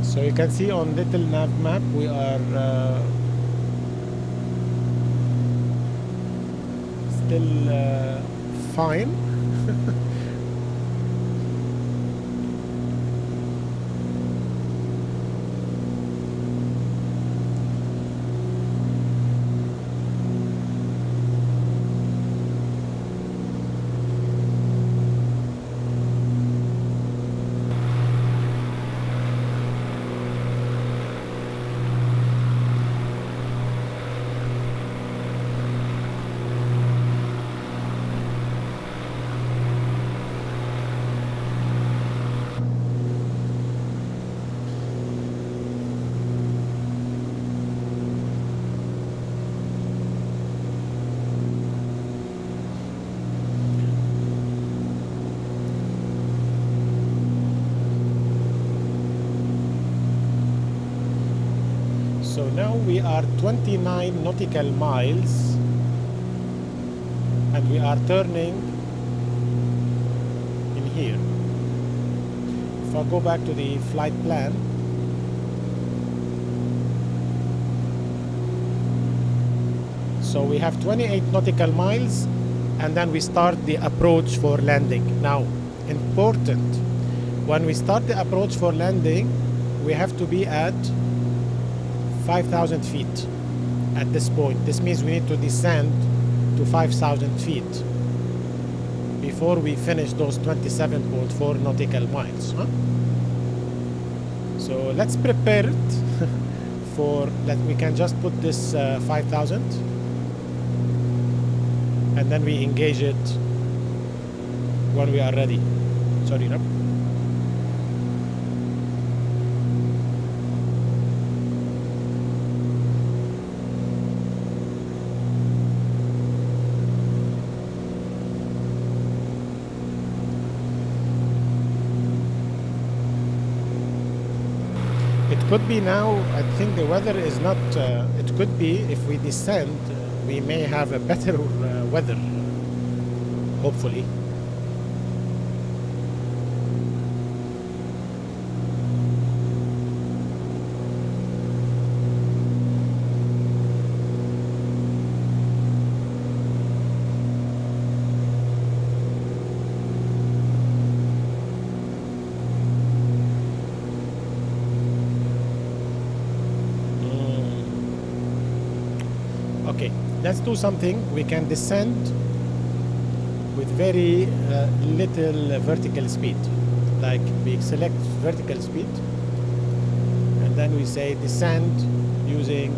So you can see on Little Navmap we are still fine. So now we are 29 nautical miles and we are turning in here. If I go back to the flight plan, So we have 28 nautical miles, and then we start the approach for landing. Now, important, when we start the approach for landing, we have to be at 5,000 feet at this point. This means we need to descend to 5,000 feet before we finish those 27.4 nautical miles. So let's prepare it for, we can just put this 5,000 and then we engage it when we are ready. Sorry, no? It could be now, I think the weather is not, it could be if we descend, we may have a better weather, hopefully. Okay, let's do something. We can descend with very little vertical speed. Like we select vertical speed and then we say descend using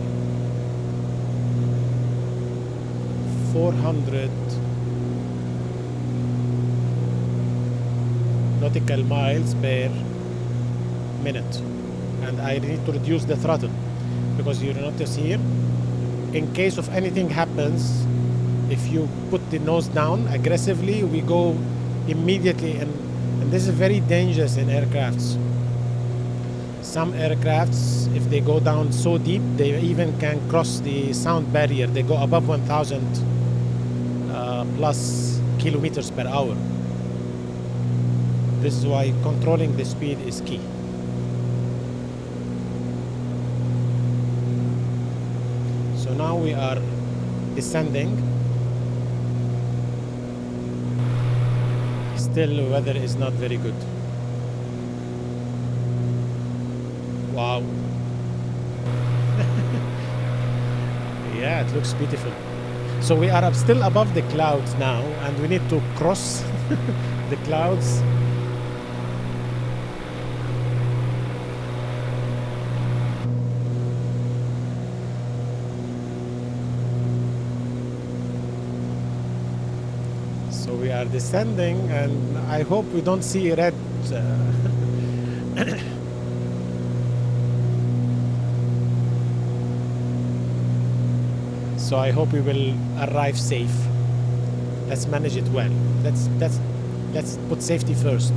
400 nautical miles per minute. And I need to reduce the throttle because you notice here, in case of anything happens, if you put the nose down aggressively, we go immediately, and this is very dangerous in aircrafts. Some aircrafts, if they go down so deep, they even can cross the sound barrier. They go above 1,000 plus kilometers per hour. This is why controlling the speed is key. So now we are descending. Still the weather is not very good. Wow. Yeah, it looks beautiful. So we are still above the clouds now, and we need to cross the clouds. So we are descending, and I hope we don't see red. So I hope we will arrive safe. Let's manage it well. Let's put safety first.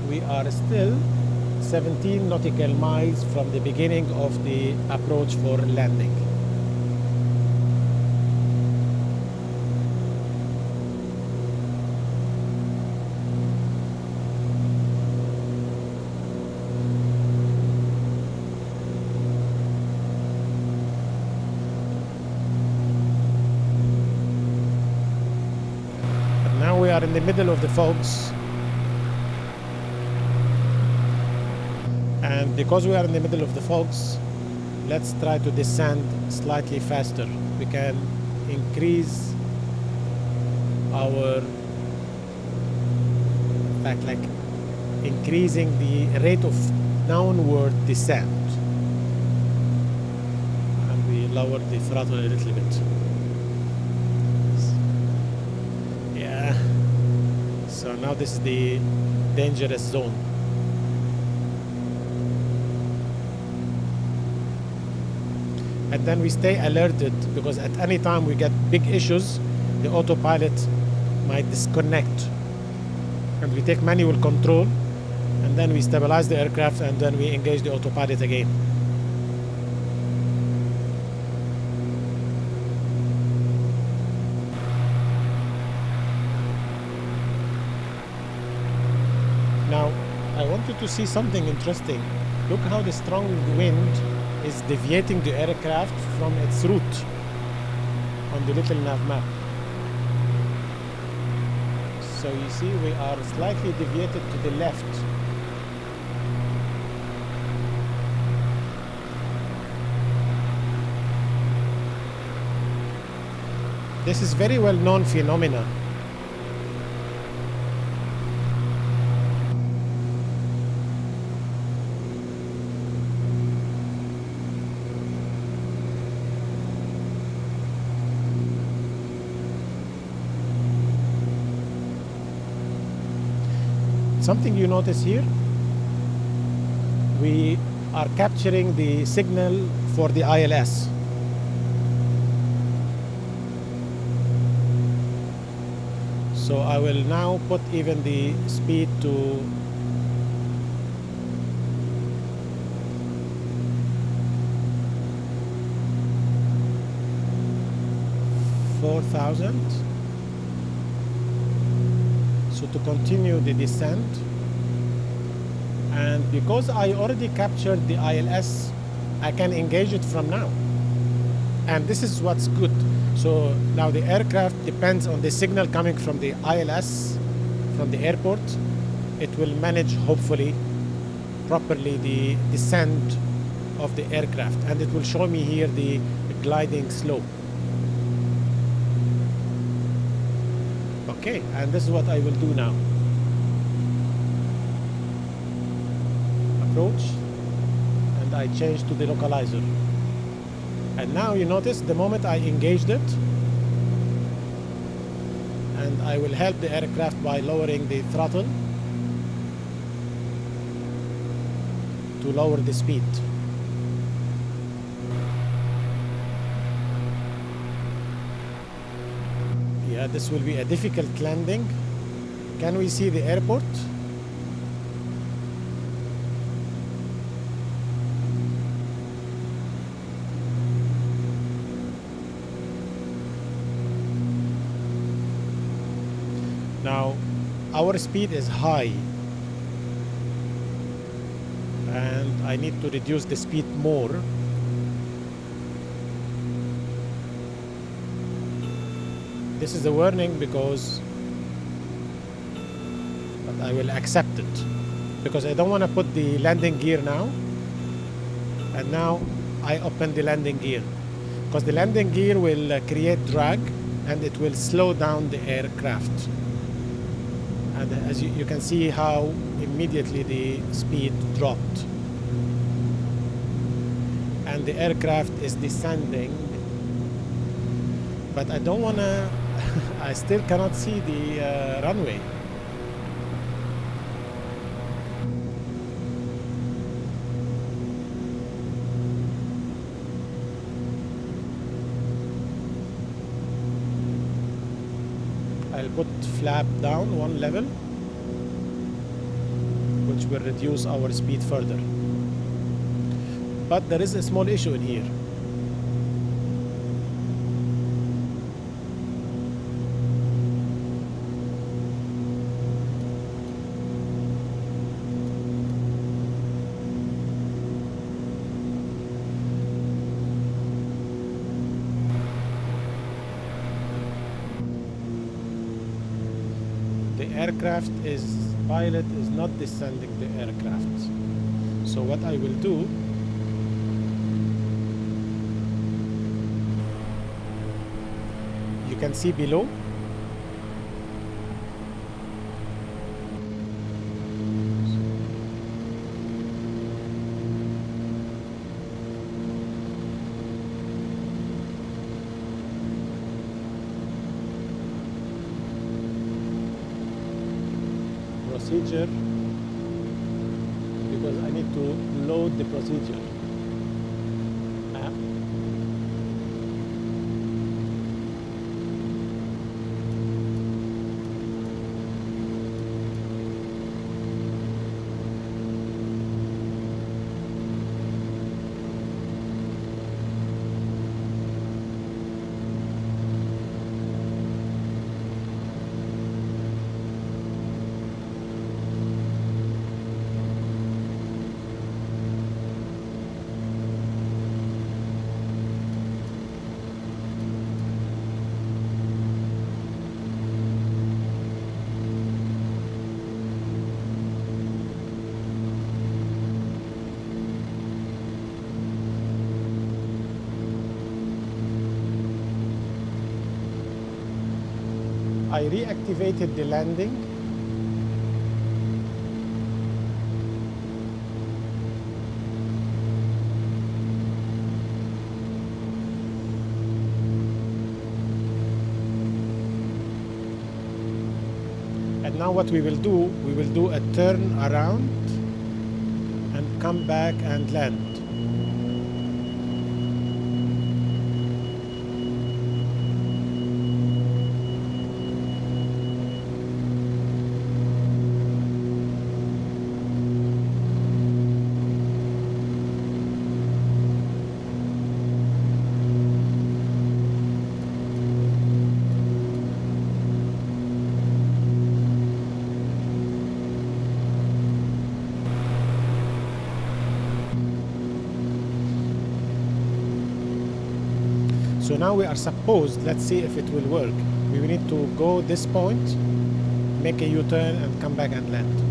We are still 17 nautical miles from the beginning of the approach for landing. And now we are in the middle of the fogs. And because we are in the middle of the fogs, let's try to descend slightly faster. We can increase our, in fact, like increasing the rate of downward descent. And we lower the throttle a little bit. Yeah. So now this is the dangerous zone. And then we stay alerted, because at any time we get big issues, the autopilot might disconnect, and we take manual control, and then we stabilize the aircraft, and then we engage the autopilot again. Now, I wanted to see something interesting. Look how the strong wind is deviating the aircraft from its route on the Little Navmap. So you see we are slightly deviated to the left. This is very well known phenomena. Something you notice here, we are capturing the signal for the ILS. So I will now put even the speed to 4,000. So to continue the descent, and because I already captured the ILS, I can engage it from now. And this is what's good. So now the aircraft depends on the signal coming from the ILS, from the airport. It will manage, hopefully, properly the descent of the aircraft. And it will show me here the gliding slope. Okay, and this is what I will do now. Approach, and I change to the localizer. And now you notice the moment I engaged it, and I will help the aircraft by lowering the throttle to lower the speed. Yeah, this will be a difficult landing. Can we see the airport? Now, our speed is high, and I need to reduce the speed more. This is a warning because, but I will accept it because I don't want to put the landing gear now. And now I open the landing gear because the landing gear will create drag and it will slow down the aircraft. And as you can see how immediately the speed dropped. And the aircraft is descending. But I don't want to, I still cannot see the runway. I'll put flap down one level, which will reduce our speed further. But there is a small issue in here. Aircraft pilot is not descending the aircraft. So what I will do, you can see below, procedure, because I need to load the procedure map. I reactivated the landing. And now what we will do a turn around and come back and land. So now we are supposed, let's see if it will work. We will need to go this point, make a U-turn and come back and land.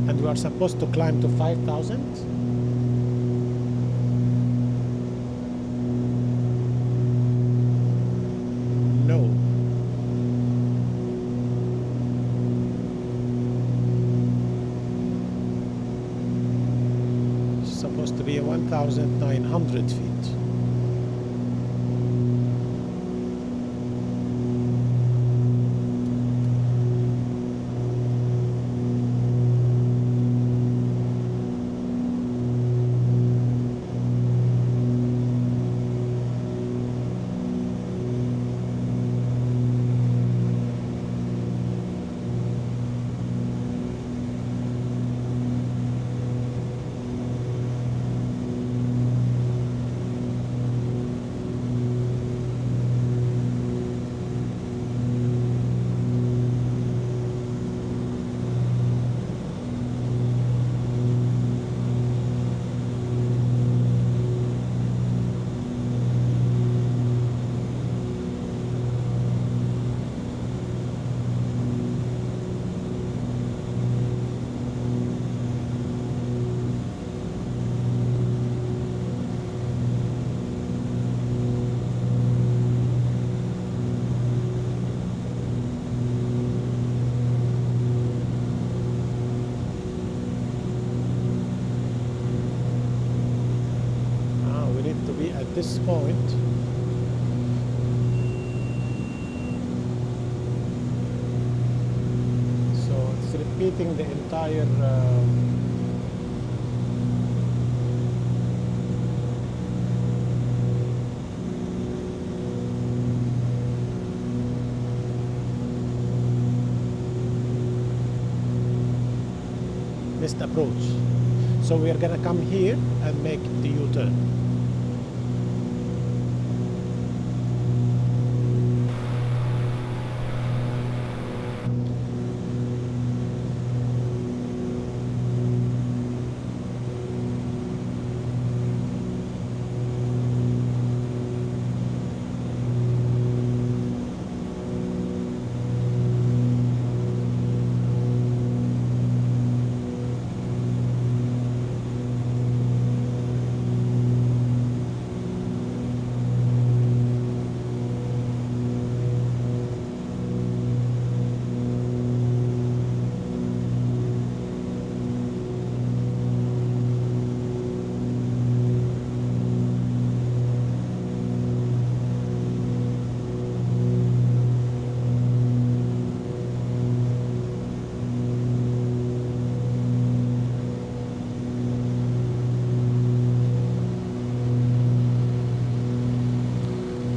And we are supposed to climb to 5,000. No. It's supposed to be 1,900 feet. At this point, so it's repeating the entire missed approach. So we are gonna come here and make the U-turn.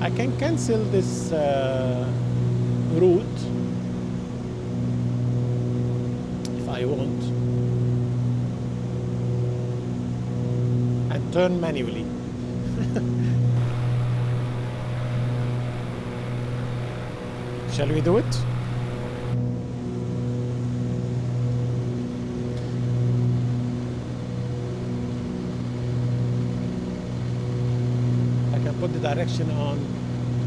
I can cancel this route if I want and turn manually. Shall we do it? I can put the direction on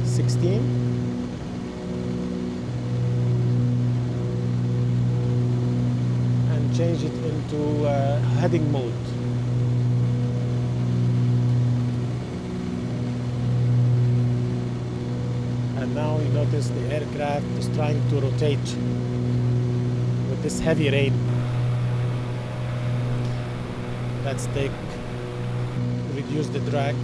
16. And change it into heading mode. And now you notice the aircraft is trying to rotate with this heavy rain. Let's reduce the drag.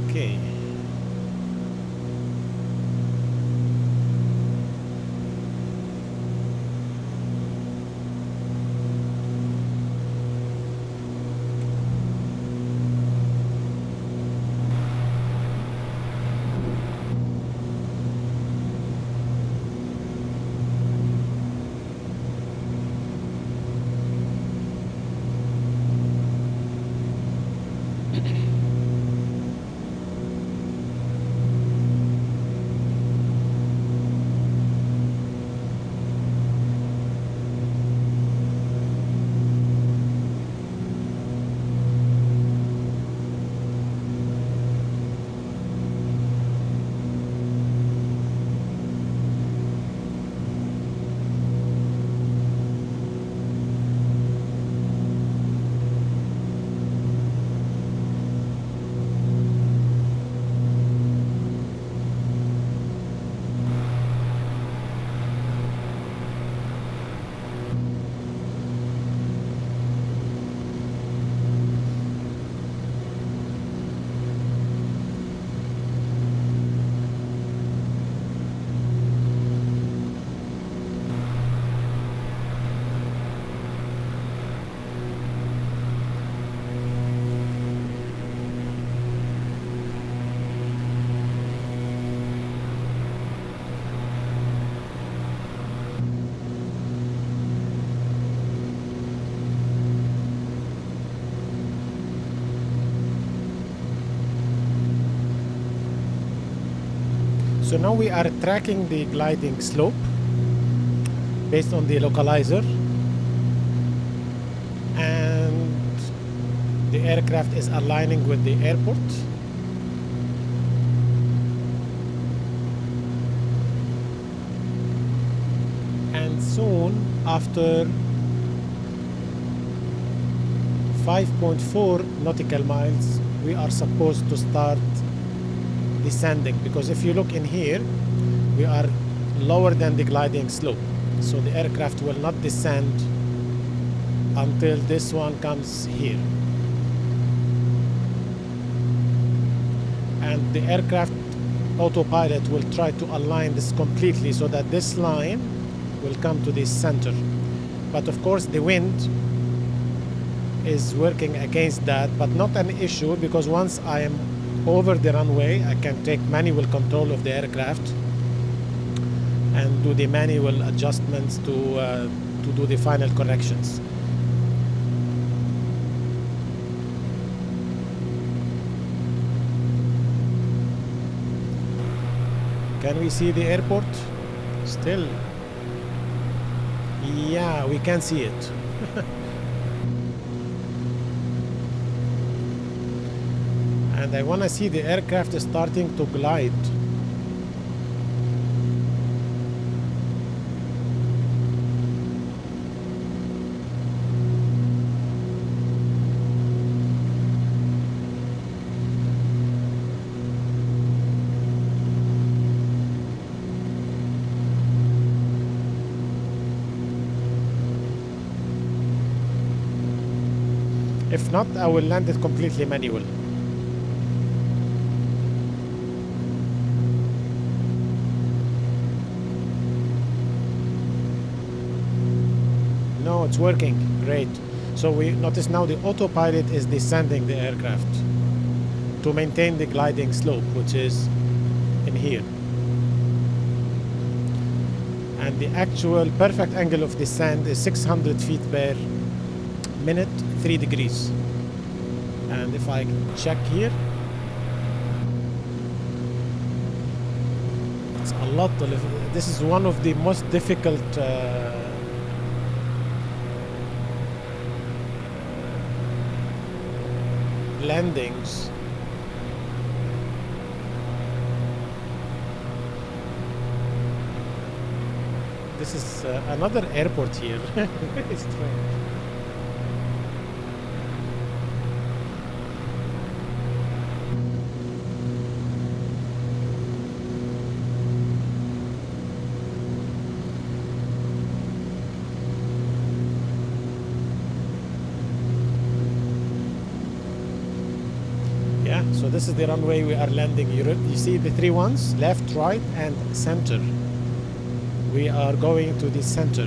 Okay. So now we are tracking the gliding slope based on the localizer, and the aircraft is aligning with the airport. And soon, after 5.4 nautical miles, we are supposed to start descending, because if you look in here, we are lower than the gliding slope, so the aircraft will not descend until this one comes here. And the aircraft autopilot will try to align this completely so that this line will come to the center. But of course the wind is working against that, but not an issue, because once I am over the runway, I can take manual control of the aircraft and do the manual adjustments to do the final corrections. Can we see the airport? Still. Yeah, we can see it. And I want to see the aircraft starting to glide. If not, I will land it completely manual. No, it's working. Great. So we notice now the autopilot is descending the aircraft to maintain the gliding slope, which is in here. And the actual perfect angle of descent is 600 feet per minute, 3 degrees. And if I check here, it's a lot. This is one of the most difficult landings. This is another airport here. Very strange. Yeah, so this is the runway we are landing. You see the three ones, left, right, and center. We are going to the center.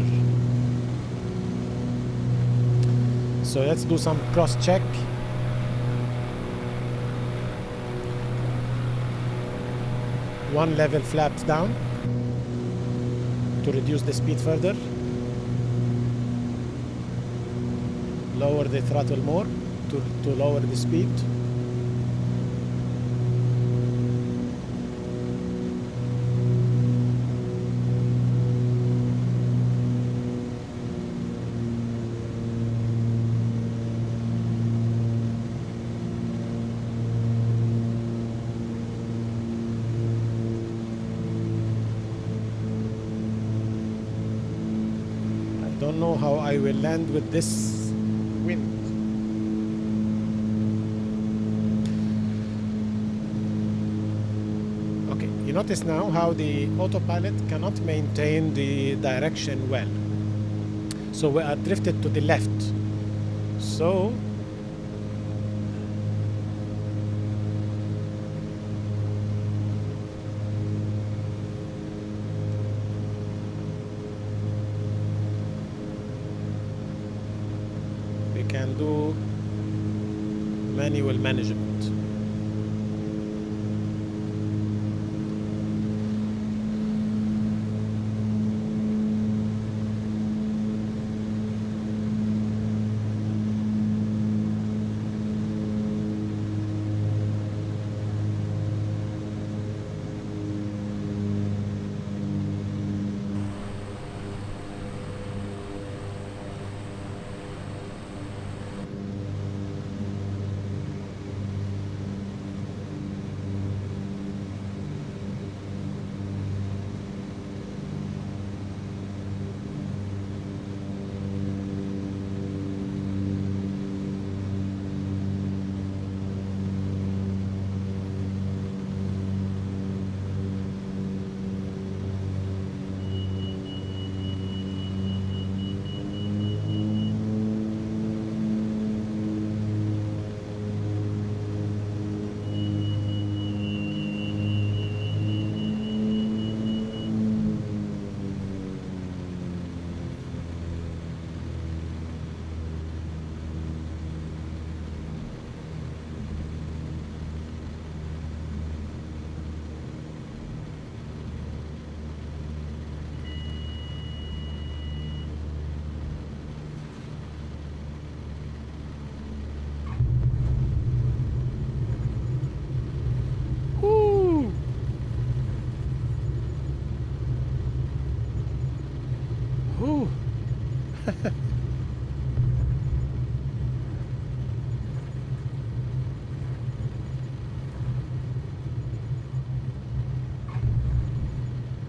So let's do some cross check. One level flaps down to reduce the speed further. Lower the throttle more to lower the speed. Don't know how I will land with this wind. Okay, you notice now how the autopilot cannot maintain the direction well. So we are drifted to the left. So can do manual management.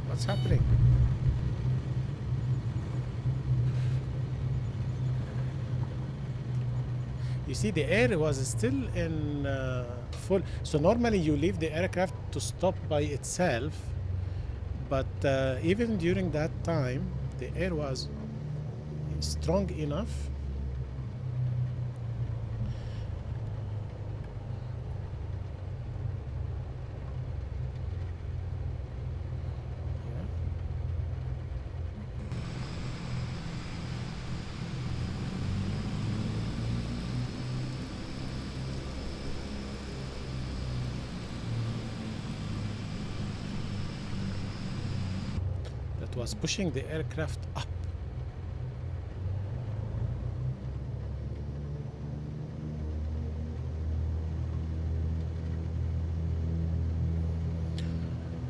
What's happening? You see, the air was still in full. So normally you leave the aircraft to stop by itself, but even during that time, the air was strong enough. That was pushing the aircraft up.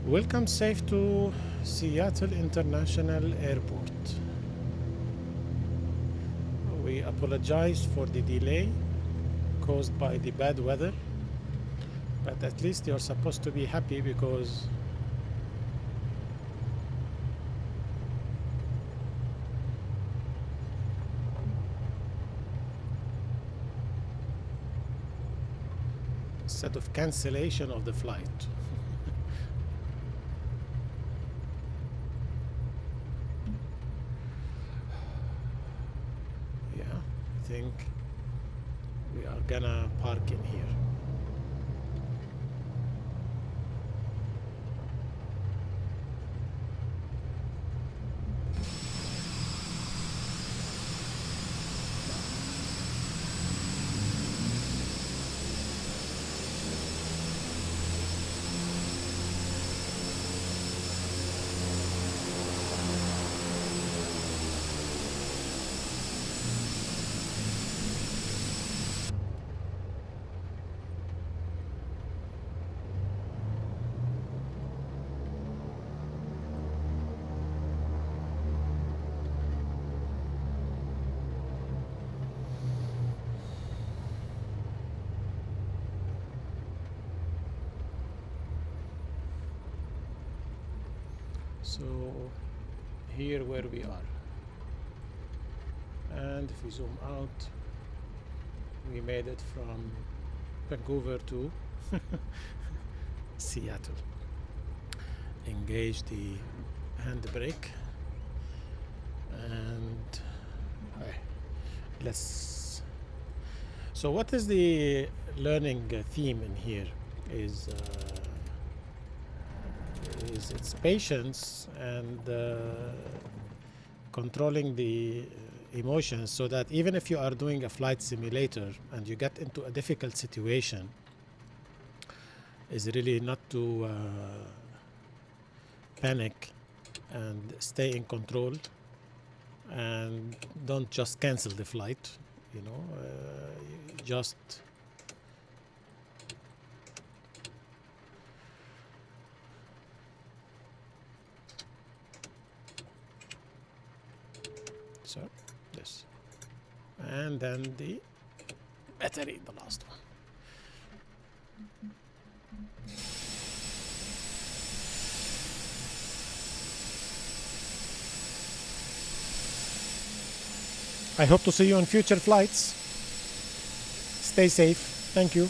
Welcome safe to Seattle International Airport. We apologize for the delay caused by the bad weather, but at least you're supposed to be happy because instead of cancellation of the flight. Yeah, I think we are gonna park in here. So here where we are, and if we zoom out, we made it from Vancouver to Seattle. Engage the handbrake and let's. So what is the learning theme in here is it's patience and controlling the emotions, so that even if you are doing a flight simulator and you get into a difficult situation, is really not to panic and stay in control and don't just cancel the flight, just so this, and then the battery, the last one. I hope to see you on future flights. Stay safe. Thank you.